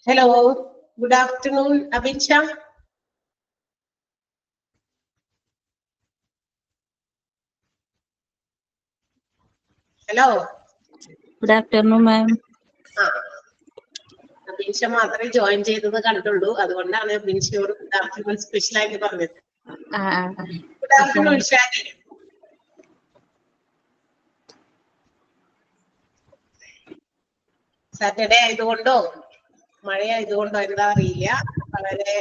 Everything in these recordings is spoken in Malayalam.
Hello, good afternoon, Abhicha. Hello. Good afternoon, ma'am. Abhicha മാത്രമേ ജോയിൻ ചെയ്തത് കണ്ടുള്ളൂ, അതുകൊണ്ടാണ് അബിൻഷയോട് ഗുഡ് ആഫ്റ്റർനൂൺ സ്പെഷ്യൽ ആയിട്ട് പറഞ്ഞത്. Good afternoon Shani. സാറ്റർഡേ ആയതുകൊണ്ടോ മഴയായതുകൊണ്ടോ എന്താ അറിയില്ല, വളരെ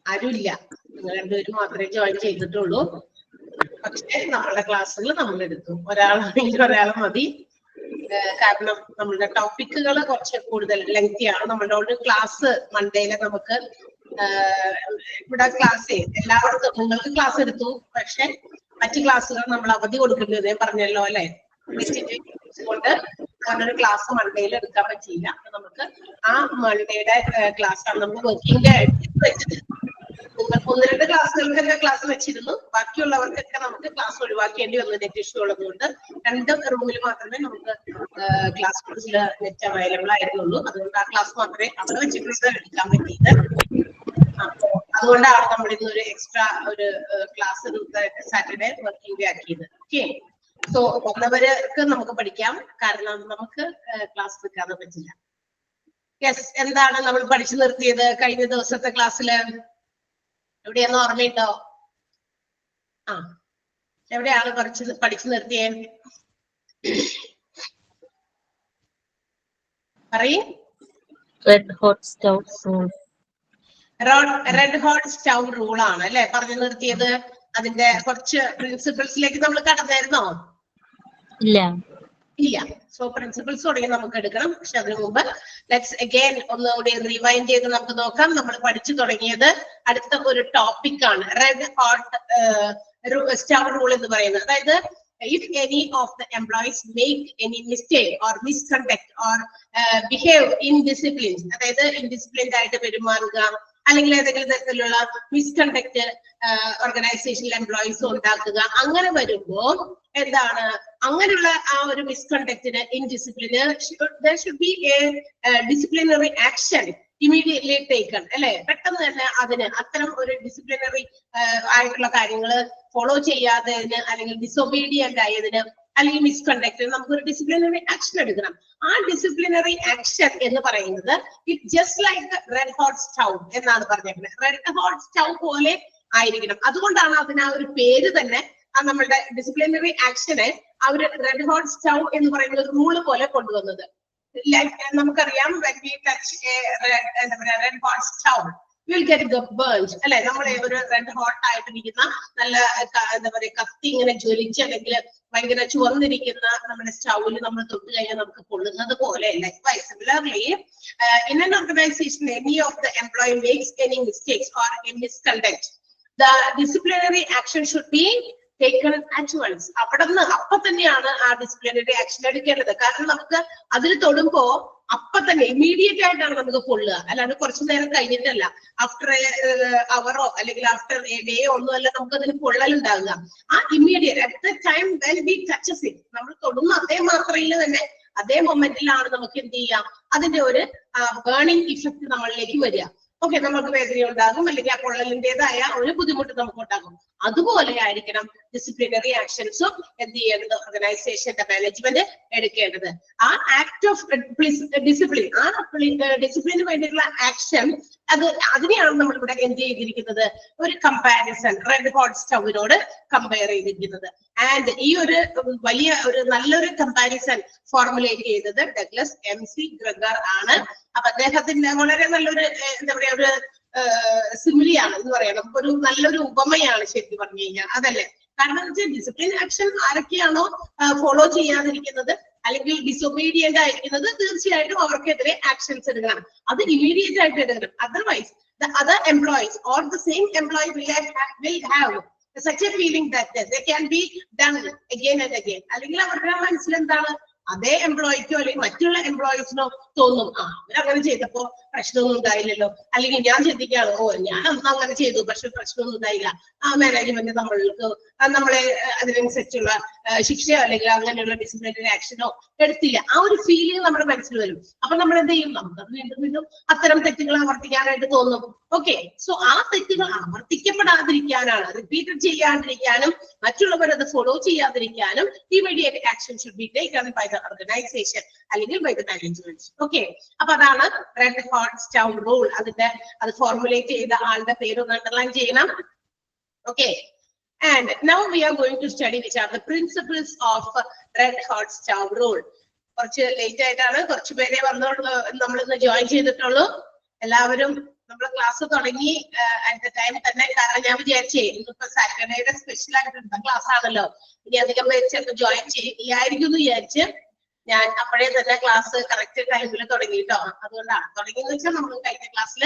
ആരുമില്ല. നിങ്ങൾ രണ്ടുപേരും മാത്രമേ ജോയിൻ ചെയ്തിട്ടുള്ളൂ. പക്ഷെ നമ്മളുടെ ക്ലാസ്സുകൾ നമ്മൾ എടുത്തു. ഒരാളാണെങ്കിൽ ഒരാൾ മതി. കാരണം നമ്മളുടെ ടോപ്പിക്കുകൾ കുറച്ച് കൂടുതൽ ലെങ്തിയാണ്. നമ്മളുടെ ക്ലാസ് മൺഡേയില് നമുക്ക് ഇവിടെ ക്ലാസ് എല്ലായിടത്തും നിങ്ങൾക്ക് ക്ലാസ് എടുത്തു, പക്ഷെ മറ്റു ക്ലാസ്സുകൾ നമ്മൾ അവധി കൊടുക്കേണ്ടത് പറഞ്ഞല്ലോ അല്ലെ. കൊണ്ട് അങ്ങനൊരു ക്ലാസ് മൺഡേയിൽ എടുക്കാൻ പറ്റിയില്ല. അപ്പൊ നമുക്ക് ആ മൺഡേയുടെ ക്ലാസ് ആണ് നമുക്ക് വർക്കിംഗ് ഡേ ആയിട്ട് വെച്ചത്. നിങ്ങൾക്ക് 1-2 ക്ലാസ്സുകൾക്കൊക്കെ ക്ലാസ് വെച്ചിരുന്നു, ബാക്കിയുള്ളവർക്കൊക്കെ നമുക്ക് ക്ലാസ് ഒഴിവാക്കേണ്ടി വന്നു നെറ്റ് ഇഷ്യൂ ഉള്ളതുകൊണ്ട്. 2 റൂമിൽ മാത്രമേ നമുക്ക് ക്ലാസ് കോഴ്സിൽ നെറ്റ് അവൈലബിൾ ആയിരുന്നുള്ളൂ. അതുകൊണ്ട് ആ ക്ലാസ് മാത്രമേ അവിടെ വെച്ചിട്ട് എടുക്കാൻ പറ്റിയത്. അപ്പോ അതുകൊണ്ടാണ് നമ്മൾ ഇന്ന് ഒരു എക്സ്ട്രാ ഒരു ക്ലാസ് സാറ്റർഡേ വർക്കിംഗ് ഡേ ആക്കിയത്. ഓക്കെ, സോ വന്നവർക്ക് നമുക്ക് പഠിക്കാം, കാരണം നമുക്ക് ക്ലാസ് എടുക്കാതെ പറ്റില്ല. യെസ്, എന്താണ് നമ്മൾ പഠിച്ചു നിർത്തിയത് കഴിഞ്ഞ ദിവസത്തെ ക്ലാസ്സില്? എവിടെയാന്ന് ഓർമ്മയുണ്ടോ? എവിടെയാണ് പഠിച്ചു നിർത്തിയേ? പറയൂ. Red hot stove rule. Red hot stove rule ആണ് അല്ലെ പറഞ്ഞു നിർത്തിയത്. അതിന്റെ കുറച്ച് പ്രിൻസിപ്പിൾസിലേക്ക് നമ്മൾ കടന്നായിരുന്നോ? ഇല്ല. സോ പ്രിൻസിപ്പിൾസ് തുടങ്ങി നമുക്ക് എടുക്കണം. പക്ഷെ അതിനു മുമ്പ് ലെറ്റ്സ് അഗൈൻ ഒന്നുകൂടി റിവൈൻഡ് ചെയ്ത് നമുക്ക് നോക്കാം. നമ്മൾ പഠിച്ചു തുടങ്ങിയത് അടുത്ത ഒരു ടോപ്പിക് ആണ് റെഡ് ഹോട്ട് സ്റ്റവ് റൂൾ എന്ന് പറയുന്നത്. അതായത് if any of the employees make any mistake or misconduct or behave indisciplined, അതായത് ഇൻഡിസിപ്ലിൻഡ് ആയിട്ട് പെരുമാറുക അല്ലെങ്കിൽ ഏതെങ്കിലും തരത്തിലുള്ള മിസ്കണ്ടക്ട് ഓർഗനൈസേഷനിൽ എംപ്ലോയീസ് ഉണ്ടാക്കുക, അങ്ങനെ വരുമ്പോ എന്താണ് അങ്ങനെയുള്ള ആ ഒരു മിസ്കണ്ടക്റ്റിന് ഇൻഡിസിപ്ലിന് there should be a disciplinary action immediately taken അല്ലെ. പെട്ടെന്ന് തന്നെ അതിന് അത്തരം ഒരു ഡിസിപ്ലിനറി ആയിട്ടുള്ള കാര്യങ്ങൾ ഫോളോ ചെയ്യാത്തതിന് അല്ലെങ്കിൽ ഡിസൊബീഡിയന്റ് ആയതിന് അല്ലെങ്കിൽ മിസ്കണ്ടക്റ്റിന് നമുക്കൊരു ഡിസിപ്ലിനറി ആക്ഷൻ എടുക്കണം. ആ ഡിസിപ്ലിനറി ആക്ഷൻ എന്ന് പറയുന്നത് it just like red hot stove എന്നാണ് പറഞ്ഞേക്കുന്നത്. റെഡ് ഹോട്ട് സ്റ്റൗ പോലെ ആയിരിക്കണം. അതുകൊണ്ടാണ് അതിന് ആ ഒരു പേര് തന്നെ നമ്മളുടെ ഡിസിപ്ലിനറി ആക്ഷനെ അവർ റെഡ് ഹോട്ട് സ്റ്റൗ എന്ന് പറയുന്ന ഒരു റൂള് പോലെ കൊണ്ടുവന്നത്. നമുക്കറിയാം when we touch എന്താ പറയാ red hot stove will get burned അല്ലെ. നമ്മൾ ഒരു റെഡ് ഹോട്ട് ആയിട്ടിരിക്കുന്ന നല്ല എന്താ പറയാ കത്തി ഇങ്ങനെ ജ്വലിച്ച് അല്ലെങ്കിൽ ഭയങ്കര ചുവന്നിരിക്കുന്ന നമ്മുടെ സ്റ്റൗവിൽ നമ്മൾ തൊട്ട് കഴിഞ്ഞാൽ നമുക്ക് പൊള്ളുന്നത് പോലെ. Likewise, similarly, in an organization, any of the employee makes any mistakes or a misconduct, the disciplinary action should be taken at once. അപ്പൊ തന്നെയാണ് ആ ഡിസിപ്ലിനറി ആക്ഷൻ എടുക്കേണ്ടത്. കാരണം നമുക്ക് അതിൽ തൊടുമ്പോ അപ്പൊ തന്നെ ഇമ്മീഡിയറ്റ് ആയിട്ടാണ് നമുക്ക് പൊള്ളുക, അല്ലാണ്ട് കുറച്ചു നേരം കഴിഞ്ഞിട്ടല്ല. ആഫ്റ്റർ അവറോ അല്ലെങ്കിൽ ആഫ്റ്റർ എ ഡേ ഒന്നും അല്ല നമുക്ക് അതിന് പൊള്ളലുണ്ടാകുക. ആ immediate at the time when we touches it, നമ്മൾ തൊടുന്ന അതേ മാത്രയിൽ തന്നെ അതേ മൊമെന്റിലാണ് നമുക്ക് എന്ത് ചെയ്യാം, അതിന്റെ ഒരു ബേണിംഗ് ഇഫക്ട് നമ്മളിലേക്ക് വരിക. ഓക്കെ, നമുക്ക് വേദന ഉണ്ടാകും അല്ലെങ്കിൽ ആ പൊള്ളലിൻ്റെതായ ഒരു ബുദ്ധിമുട്ട് നമുക്ക് ഉണ്ടാകും. അതുപോലെ ആയിരിക്കണം ഡിസിപ്ലിനറി ആക്ഷൻസും എന്ത് ചെയ്യേണ്ടത് ഓർഗനൈസേഷന്റെ മാനേജ്മെന്റ് എടുക്കേണ്ടത്. ആ ആക്ട് ഓഫ് ഡിസിപ്ലിൻ, ആ ഡിസിപ്ലിന് വേണ്ടിയിട്ടുള്ള ആക്ഷൻ, അതിനെയാണ് നമ്മൾ ഇവിടെ എന്ത് ചെയ്തിരിക്കുന്നത്, ഒരു കമ്പാരിസൺ റെഡ് ഹോട്ട് സ്റ്റൗവിനോട് കമ്പയർ ചെയ്തിരിക്കുന്നത്. ആൻഡ് ഈ ഒരു വലിയ ഒരു നല്ലൊരു കമ്പാരിസൺ ഫോർമുലേറ്റ് ചെയ്തത് ഡഗ്ലസ് MC ഗ്രെഗർ ആണ്. അപ്പൊ അദ്ദേഹത്തിന്റെ വളരെ നല്ലൊരു എന്താ പറയാ ഒരു സിമിലിയാണ് എന്ന് പറയണം, ഒരു നല്ലൊരു ഉപമയാണ് ശരിക്കും പറഞ്ഞു കഴിഞ്ഞാൽ, അതല്ലേ. കാരണം എന്ന് വെച്ചാൽ ഡിസിപ്ലിൻ ആക്ഷൻ ആരൊക്കെയാണോ ഫോളോ ചെയ്യാതിരിക്കുന്നത് അല്ലെങ്കിൽ ഡിസൊബീഡിയന്റ് ആയിരിക്കുന്നത്, തീർച്ചയായിട്ടും അവർക്കെതിരെ ആക്ഷൻസ് എടുക്കണം. അത് ഇമ്മീഡിയറ്റ് ആയിട്ട് എടുക്കണം. Otherwise the other employees or the same employee will have such a feeling that they can be done again and again. അല്ലെങ്കിൽ അവരുടെ മനസ്സിൽ എന്താണ്, അതേ എംപ്ലോയിക്കോ അല്ലെങ്കിൽ മറ്റുള്ള എംപ്ലോയീസിനോ തോന്നും, അവരങ്ങനെ ചെയ്തപ്പോ പ്രശ്നമൊന്നും ഉണ്ടായില്ലല്ലോ, അല്ലെങ്കിൽ ഞാൻ ചിന്തിക്കുകയാണ് ഓ ഞാൻ അന്ന് അങ്ങനെ ചെയ്തു പക്ഷെ പ്രശ്നമൊന്നും ഉണ്ടായില്ല, ആ മാനേജ്മെന്റ് നമ്മൾക്ക് നമ്മളെ അതിനനുസരിച്ചുള്ള ശിക്ഷയോ അല്ലെങ്കിൽ അങ്ങനെയുള്ള ഡിസിപ്ലിനറി ആക്ഷനോ എടുത്തില്ല, ആ ഒരു ഫീലിംഗ് നമ്മുടെ മനസ്സിൽ വരും. അപ്പൊ നമ്മൾ എന്ത് ചെയ്യും, നമുക്കത് വീണ്ടും വീണ്ടും അത്തരം തെറ്റുകൾ ആവർത്തിക്കാനായിട്ട് തോന്നും. ഓക്കെ, സോ ആ തെറ്റുകൾ ആവർത്തിക്കപ്പെടാതിരിക്കാനാണ്, റിപ്പീറ്റഡ് ചെയ്യാണ്ടിരിക്കാനും മറ്റുള്ളവർ അത് ഫോളോ ചെയ്യാതിരിക്കാനും immediate action should be taken by the organization അല്ലെങ്കിൽ ബൈ ദ മാനേജ്മെന്റ്. ഓക്കെ, അപ്പൊ അതാണ് റെഡ് ഹോട്ട് സ്റ്റൗ റൂൾ. അത് ഫോർമുലേറ്റ് ചെയ്ത ആളുടെ പേര് ഒന്ന് അണ്ടർലൈൻ ചെയ്യണം. Okay, and now we are going to study which are the principles of red hot stove rule. കുറച്ച് ലേറ്റ് ആയിട്ടാണ്, കുറച്ച് പേരെ നമ്മളിന്ന് ജോയിൻ ചെയ്തിട്ടുള്ളൂ. എല്ലാവരും നമ്മുടെ ക്ലാസ് തുടങ്ങി അറ്റ് ദ ടൈം തന്നെ, കാരണം ഞാൻ വിചാരിച്ചേ ഇന്നിപ്പോ സാറ്റർഡേയുടെ സ്പെഷ്യൽ ആയിട്ട് ക്ലാസ് ആണല്ലോ, ഇനി അധികം പേര് ചിലപ്പോൾ ജോയിൻ ചെയ്യായിരിക്കും എന്ന് വിചാരിച്ച് ഞാൻ അപ്പോഴേ തന്നെ ക്ലാസ് കറക്റ്റ് ടൈമിൽ തുടങ്ങിട്ടോ. അതുകൊണ്ടാണ് തുടങ്ങിയെന്ന് വെച്ചാൽ നമ്മൾ കഴിഞ്ഞ ക്ലാസ്സിൽ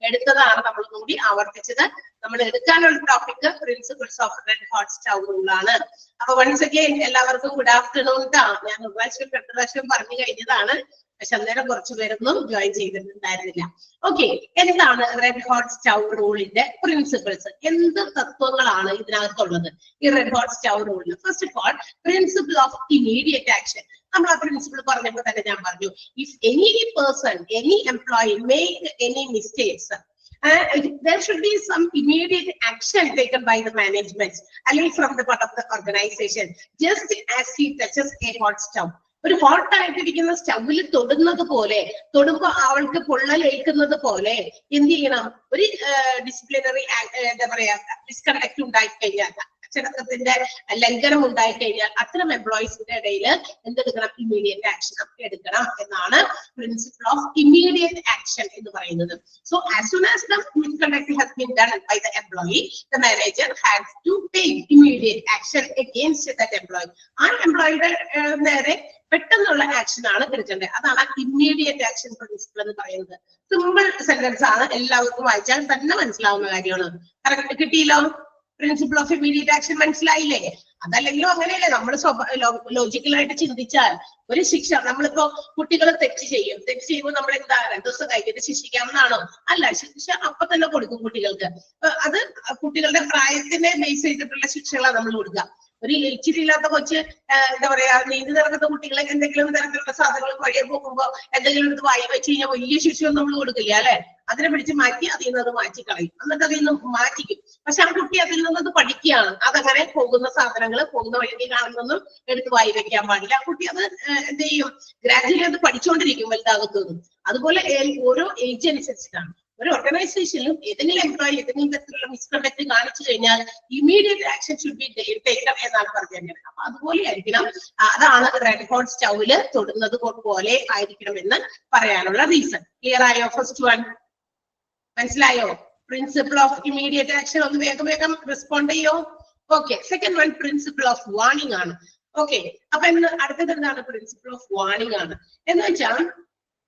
എടുത്തതാണ്, നമ്മൾ കൂടി ആവർത്തിച്ചത്. നമ്മൾ എടുക്കാനുള്ള topic principles of red hot stove rule ആണ്. അപ്പൊ വൺസ് അഗൈൻ എല്ലാവർക്കും ഗുഡ് ആഫ്റ്റർനൂൺ ട്ടാ. ഞാൻ ഒരു പ്രാവശ്യം പറഞ്ഞു കഴിഞ്ഞതാണ്, പക്ഷെ അന്നേരം കുറച്ചു പേരൊന്നും ജോയിൻ ചെയ്തിട്ടുണ്ടായിരുന്നില്ല. ഓക്കെ, എന്താണ് റെഡ് ഹോട്ട് സ്റ്റൗ റൂളിന്റെ പ്രിൻസിപ്പിൾസ്? എന്ത് തത്വങ്ങളാണ് ഇതിനകത്തുള്ളത് ഈ റെഡ് ഹോട്ട് സ്റ്റൗ റൂളിൽ? First of all, principle of immediate action. നമ്മൾ ആ പ്രിൻസിപ്പിൾ പറഞ്ഞപ്പോൾ തന്നെ ഞാൻ പറഞ്ഞു, if any person, any employee make any mistakes, there should be some immediate action taken by the management അല്ലെങ്കിൽ from the part of the organization, just as he touches a hot stove. ഒരു ഹോട്ട് ആയിട്ടിരിക്കുന്ന സ്റ്റൗവിൽ തൊടുമ്പോ അവൾക്ക് പൊള്ളലേൽക്കുന്നത് പോലെ എന്ത് ചെയ്യണം? ഒരു ഡിസിപ്ലിനറി എന്താ പറയാ മിസ്കണ്ടക്ട് ഉണ്ടായി കഴിഞ്ഞാൽ, അച്ചടക്കത്തിന്റെ ലംഘനം ഉണ്ടായി കഴിഞ്ഞാൽ അത്തരം എംപ്ലോയീസിന്റെ ഇടയിൽ എന്തെടുക്കണം? ഇമ്മീഡിയറ്റ് ആക്ഷൻ എടുക്കണം എന്നാണ് പ്രിൻസിപ്പിൾ ഓഫ് ഇമ്മീഡിയറ്റ് ആക്ഷൻ എന്ന് പറയുന്നത്. So as soon as the misconduct has been done by the employee, the manager has to take immediate action against that employee. ആ എംപ്ലോയിയുടെ നേരെ പെട്ടെന്നുള്ള ആക്ഷൻ ആണ് എടുക്കേണ്ടത്. അതാണ് ഇമ്മീഡിയറ്റ് ആക്ഷൻ പ്രിൻസിപ്പിൾ എന്ന് പറയുന്നത്. സിമ്പിൾ സെന്റൻസ് ആണ്, എല്ലാവർക്കും വായിച്ചാൽ തന്നെ മനസ്സിലാവുന്ന കാര്യമാണ്. കറക്റ്റ് കിട്ടിയല്ലോ? പ്രിൻസിപ്പിൾ ഓഫ് ഇമ്മീഡിയറ്റ് ആക്ഷൻ മനസ്സിലായില്ലേ? അതല്ലെങ്കിലും അങ്ങനെയല്ലേ, നമ്മൾ ലോജിക്കലായിട്ട് ചിന്തിച്ചാൽ ഒരു ശിക്ഷ, നമ്മളിപ്പോ കുട്ടികൾ തെറ്റ് ചെയ്യുമ്പോൾ നമ്മൾ എന്താ 2 ദിവസം കഴിഞ്ഞിട്ട് ശിക്ഷിക്കാമെന്നാണോ? അല്ല, ശിക്ഷ അപ്പൊ തന്നെ കൊടുക്കും കുട്ടികൾക്ക്. അത് കുട്ടികളുടെ പ്രായത്തിനെ ബേസ് ചെയ്തിട്ടുള്ള ശിക്ഷകളാണ് നമ്മൾ കൊടുക്കുക. ഒരു ഇച്ചിരി ഇല്ലാത്ത കൊച്ച് എന്താ പറയാ നീന്തി നടക്കുന്ന കുട്ടികളെ എന്തെങ്കിലും തരത്തിലുള്ള സാധനങ്ങൾ വഴിയെ പോകുമ്പോ എന്തെങ്കിലും എടുത്ത് വായി വെച്ച് കഴിഞ്ഞാൽ വലിയ ശിക്ഷയൊന്നും നമ്മൾ കൊടുക്കില്ല അല്ലെ? അതിനെ പിടിച്ച് മാറ്റി അതിൽ നിന്ന് അത് മാറ്റി കളയും, എന്നിട്ട് അതിൽ നിന്ന് മാറ്റിക്കും. പക്ഷെ ആ കുട്ടി അതിൽ നിന്നത് പഠിക്കുകയാണ്. അതങ്ങനെ പോകുന്ന സാധനങ്ങൾ പോകുന്ന വഴിക്ക് കാണുന്നൊന്നും എടുത്ത് വായി വെക്കാൻ പാടില്ല. ആ കുട്ടി അത് എന്ത് ചെയ്യും? ഗ്രാജുവലി അത് പഠിച്ചുകൊണ്ടിരിക്കും വലുതാകത്തോന്നും. അതുപോലെ ഓരോ ഏജ് അനുസരിച്ചിട്ടാണ്. ഒരു ഓർഗനൈസേഷനിലും ഏതെങ്കിലും എംപ്ലോയി ഏതെങ്കിലും തരത്തിലുള്ള മിസ്കണ്ടക്ട് കാണിച്ചു കഴിഞ്ഞാൽ immediate action should be taken എന്നാണ് പറഞ്ഞത്. അപ്പൊ അതുപോലെ ആയിരിക്കണം. അതാണ് റെഡ് ഹോട്ട് സ്റ്റൗവില് തൊടുന്നത് പോലെ ആയിരിക്കണം എന്ന് പറയാനുള്ള റീസൺ. ക്ലിയർ ആയോ? ഫസ്റ്റ് വൺ മനസ്സിലായോ? Principle of immediate action. ഒന്ന് വേഗം വേഗം റെസ്പോണ്ട് ചെയ്യോ? Okay. Second one principle of warning ആണ്. ഓക്കെ, അപ്പൊ അടുത്തത് എന്താണ്? പ്രിൻസിപ്പിൾ ഓഫ് വാർണിംഗ് ആണ്. എന്ന് വെച്ചാൽ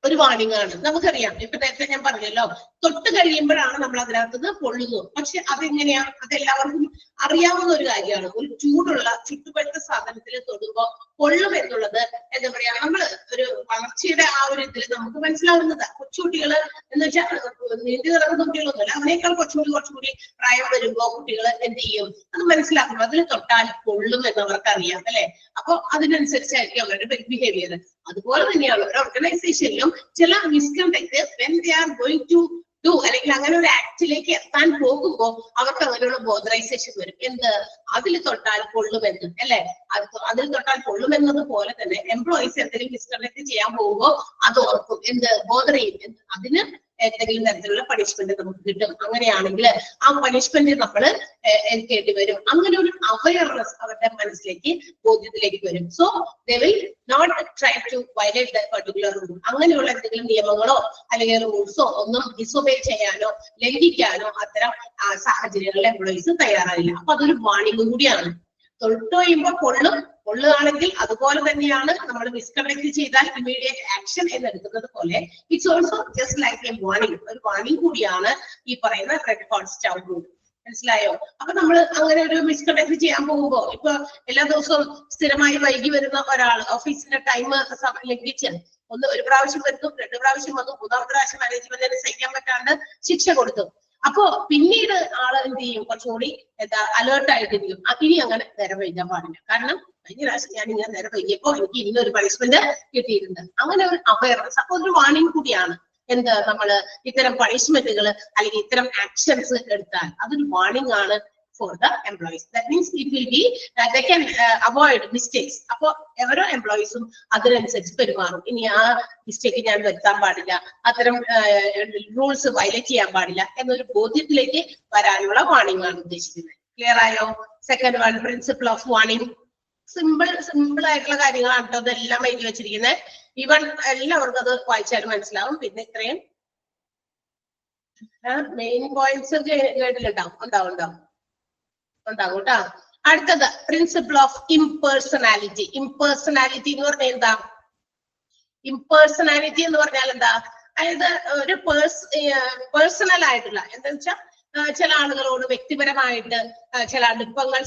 ഒരു വാർണിംഗ് ആണ്. നമുക്കറിയാം, ഇപ്പൊ നേരത്തെ ഞാൻ പറഞ്ഞല്ലോ, തൊട്ട് കഴിയുമ്പോഴാണ് നമ്മൾ അതിനകത്ത് പൊള്ളുന്നു. പക്ഷെ അതെങ്ങനെയാ? അതെല്ലാവർക്കും അറിയാവുന്ന ഒരു കാര്യമാണ്. ഒരു ചൂടുള്ള ചുട്ടുപഴുത്ത സാധനത്തിൽ തൊടുമ്പോ പൊള്ളും എന്നുള്ളത് എന്താ പറയാ, നമ്മള് ഒരു വളർച്ചയുടെ ആ ഒരു ഇതിൽ നമുക്ക് മനസ്സിലാവുന്നതാ. കൊച്ചുകുട്ടികള് എന്ന് വെച്ചാൽ നീന്തി നടക്കുന്ന കുട്ടികളൊന്നുമല്ല, അതിനേക്കാൾ കുറച്ചുകൂടി പ്രായം വരുമ്പോ കുട്ടികൾ എന്ത് ചെയ്യും? അത് മനസ്സിലാക്കണം. അതിൽ തൊട്ടാൽ പൊള്ളും എന്നവർക്ക് അറിയാം അല്ലെ? അപ്പൊ അതിനനുസരിച്ചായിരിക്കും അവരുടെ ബിഹേവിയർ. അതുപോലെ തന്നെയാണ് ഒരു ഓർഗനൈസേഷനിലും ചില misconduct when they are going to do, അല്ലെങ്കിൽ അങ്ങനെ ഒരു ആക്ടിലേക്ക് എത്താൻ പോകുമ്പോൾ അവർക്ക് അങ്ങനെയുള്ള ബോധറൈസേഷൻ വരും. എന്ത്? അതിൽ തൊട്ടാൽ പൊള്ളുമെന്ന് അല്ലെ? അതിൽ തൊട്ടാൽ പൊള്ളുമെന്നത് പോലെ തന്നെ എംപ്ലോയീസ് എന്തെങ്കിലും മിസ്കണ്ടക്ട് ചെയ്യാൻ പോകുമ്പോൾ അത് ഓർക്കും. എന്ത്? ബോധർ ചെയ്യും. അതിന് എന്തെങ്കിലും തരത്തിലുള്ള പണിഷ്മെന്റ് നമുക്ക് കിട്ടും. അങ്ങനെയാണെങ്കിൽ ആ പണിഷ്മെന്റ് നമ്മൾ ഏൽക്കേണ്ടി വരും. അങ്ങനെ ഒരു അവയർനെസ് അവരുടെ മനസ്സിലേക്ക്, ബോധ്യത്തിലേക്ക് വരും. So they will not try to violate the particular rule. അങ്ങനെയുള്ള എന്തെങ്കിലും നിയമങ്ങളോ അല്ലെങ്കിൽ റൂൾസോ ഒന്നും ഡിസൊബേ ചെയ്യാനോ ലംഘിക്കാനോ അത്തരം സാഹചര്യങ്ങളിൽ എംപ്ലോയീസ് തയ്യാറായില്ല. അപ്പൊ അതൊരു വാണിംഗ് കൂടിയാണ്. തൊട്ട് കഴിയുമ്പോൾ പൊള്ളുകയാണെങ്കിൽ അതുപോലെ തന്നെയാണ് നമ്മൾ മിസ്കണ്ടക്ട് ചെയ്താൽ ഇമ്മീഡിയറ്റ് ആക്ഷൻ എന്നെടുക്കുന്നത് പോലെ it's also just like A warning. ഒരു വാർണിംഗ് കൂടിയാണ് ഈ പറയുന്ന റെഡ് ഹോട്ട് സ്റ്റൗ റൂൾ. മനസ്സിലായോ? അപ്പൊ നമ്മൾ അങ്ങനെ ഒരു മിസ്കണ്ടക്ട് ചെയ്യാൻ പോകുമ്പോ, ഇപ്പൊ എല്ലാ ദിവസവും സ്ഥിരമായി വൈകി വരുന്ന ഒരാൾ ഓഫീസിന്റെ ടൈം ലംഘിച്ച് ഒന്ന് ഒരു പ്രാവശ്യം വരുന്നു, 2 പ്രാവശ്യം വന്നു, 3ാമത്തെ പ്രാവശ്യം മാനേജ്മെന്റിന് സഹിക്കാൻ പറ്റാണ്ട് ശിക്ഷ കൊടുത്തു. അപ്പോ പിന്നീട് ആള് എന്ത് ചെയ്യും, കുറച്ചുകൂടി അലേർട്ട് ആയിട്ടിരിക്കും. ഇനി അങ്ങനെ നേരം വൈകാൻ പാടില്ല. കാരണം കഴിഞ്ഞ പ്രാവശ്യം ഞാൻ ഇങ്ങനെ നേരം വൈകിയപ്പോ എനിക്ക് ഇന്നൊരു പണിഷ്മെന്റ് കിട്ടിയിട്ടുണ്ട്. അങ്ങനെ ഒരു അവയർനെസ്, അപ്പൊ ഒരു വാണിംഗ് കൂടിയാണ്. എന്ത് നമ്മള് ഇത്തരം പണിഷ്മെന്റുകൾ അല്ലെങ്കിൽ ഇത്തരം ആക്ഷൻസ് എടുത്താൽ അതൊരു വാണിംഗ് ആണ് for the employees. That means it will be they can avoid mistakes. അപ്പൊ ഓരോ എംപ്ലോയീസും അതിനനുസരിച്ച് പെരുമാറും. ഇനി ആ മിസ്റ്റേക്ക് ഞാൻ വരുത്താൻ പാടില്ല, അത്തരം റൂൾസ് വയലേറ്റ് ചെയ്യാൻ പാടില്ല എന്നൊരു ബോധ്യത്തിലേക്ക് വരാനുള്ള വാണിംഗ് ആണ് ഉദ്ദേശിക്കുന്നത്. ക്ലിയർ ആയോ? Second one, principle of warning. Simple ആയിട്ടുള്ള കാര്യങ്ങളാണ് കേട്ടോ അതെല്ലാം എഴുതി വെച്ചിരിക്കുന്നത്. ഈവൻ എല്ലാവർക്കും അത് വായിച്ചാലും മനസ്സിലാവും. പിന്നെ ഇത്രയും മെയിൻ പോയിന്റ്സ് കേട്ടിട്ടുണ്ടാവും. ഉണ്ടാവും കേട്ടോ. അടുത്തത് പ്രിൻസിപ്പിൾ ഓഫ് ഇംപേഴ്സണാലിറ്റി. ഇംപേഴ്സണാലിറ്റി എന്ന് പറഞ്ഞാൽ എന്താ? ഇംപേഴ്സണാലിറ്റി എന്ന് പറഞ്ഞാൽ എന്താ? അതായത് ഒരു പേഴ്സണൽ ആയിട്ടുള്ള, എന്താ വെച്ചാൽ ചില ആളുകളോട് വ്യക്തിപരമായിട്ട് ചില അടുപ്പങ്ങൾ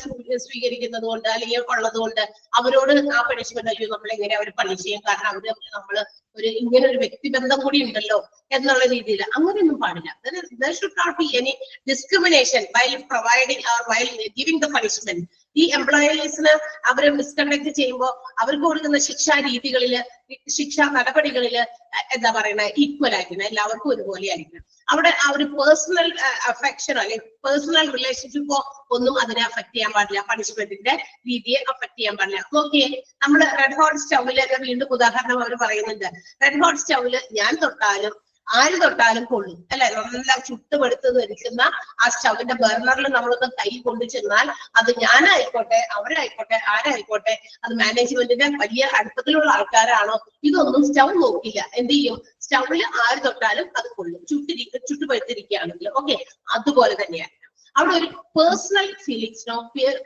സ്വീകരിക്കുന്നത് കൊണ്ട് അല്ലെങ്കിൽ ഉള്ളത് കൊണ്ട് അവരോട് ആ പണിഷ്മെന്റ് അയ്യോ നമ്മളെങ്ങനെ അവർ പണിഷ് ചെയ്യും, കാരണം അവര് നമ്മള് ഇങ്ങനെ ഒരു വ്യക്തിബന്ധം കൂടി ഉണ്ടല്ലോ എന്നുള്ള രീതിയിൽ അങ്ങനെയൊന്നും പാടില്ല. There should not be any discrimination while providing or while giving the punishment. ഈ എംപ്ലോയീസിന് അവര് മിസ്കണ്ടക്ട് ചെയ്യുമ്പോൾ അവർക്ക് കൊടുക്കുന്ന ശിക്ഷാ രീതികളില്, ശിക്ഷാ നടപടികളില് എന്താ പറയുന്നത്, ഈക്വൽ ആയിരിക്കണം, എല്ലാവർക്കും ഒരുപോലെ ആയിരിക്കണം. അവിടെ ആ ഒരു പേഴ്സണൽ അഫെക്ഷനോ അല്ലെങ്കിൽ പേഴ്സണൽ റിലേഷൻഷിപ്പോ ഒന്നും അതിനെ അഫക്ട് ചെയ്യാൻ പാടില്ല, പണിഷ്മെന്റിന്റെ രീതിയെ അഫക്ട് ചെയ്യാൻ പാടില്ല. നോക്കിയേ, നമ്മള് റെഡ് ഹോട്ട് സ്റ്റൗവില് വീണ്ടും ഉദാഹരണം അവർ പറയുന്നുണ്ട്. റെഡ് ഹോട്ട് സ്റ്റൗവില് ഞാൻ തൊട്ടാലും ആര് തൊട്ടാലും കൊള്ളും അല്ലെ, നമ്മളെല്ലാം ചുട്ടുപെടുത്ത് ധരിക്കുന്ന ആ സ്റ്റൗവിന്റെ ബർണറിൽ നമ്മളൊന്ന് കൈ കൊണ്ടു ചെന്നാൽ അത് ഞാനായിക്കോട്ടെ അവരായിക്കോട്ടെ ആരായിക്കോട്ടെ, അത് മാനേജ്മെന്റിന്റെ വലിയ അടുപ്പത്തിലുള്ള ആൾക്കാരാണോ, ഇതൊന്നും സ്റ്റൗ നോക്കില്ല. എന്ത് ചെയ്യും? സ്റ്റൗവിൽ ആര് തൊട്ടാലും അത് കൊള്ളും, ചുട്ടുപഴുത്തിരിക്കുകയാണെങ്കിൽ. ഓക്കെ, അതുപോലെ തന്നെയാണ് അവിടെ ഒരു പേഴ്സണൽ ഫീലിങ്സിനോ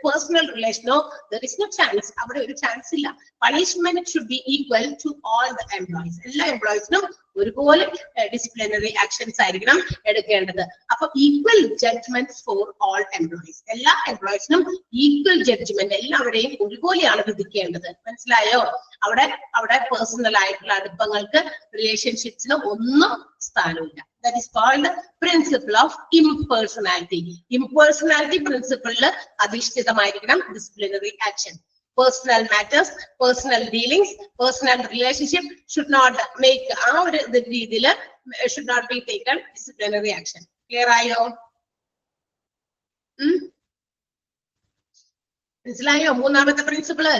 പേഴ്സണൽ റിലേഷനോ ദർ ഇസ് നോ ചാൻസ്. അവിടെ ഒരു ചാൻസ് ഇല്ല. Punishment should be equal to all the employees. എല്ലാ എംപ്ലോയീസിനും ഒരുപോലെ ഡിസിപ്ലിനറി ആക്ഷൻസ് ആയിരിക്കണം എടുക്കേണ്ടത്. അപ്പൊ equal judgement for all employees. എല്ലാ എംപ്ലോയീസിനും ഈക്വൽ ജഡ്ജ്മെന്റ്, എല്ലാവരെയും ഒരുപോലെയാണ് വിധിക്കേണ്ടത്. മനസ്സിലായോ? അവിടെ പേഴ്സണൽ ആയിട്ടുള്ള അടുപ്പങ്ങൾക്ക്, റിലേഷൻഷിപ്സിന് ഒന്നും സ്ഥാനമില്ല. That is called principle of impersonality. Impersonality principle അധിഷ്ഠിതമായിരിക്കണം disciplinary action. Personal matters, personal dealings, personal relationship should not make ആ ഒരു രീതിയിൽ should not be taken disciplinary action. Clear ആയോ? മനസ്സിലായോ? മൂന്നാമത്തെ പ്രിൻസിപ്പിള്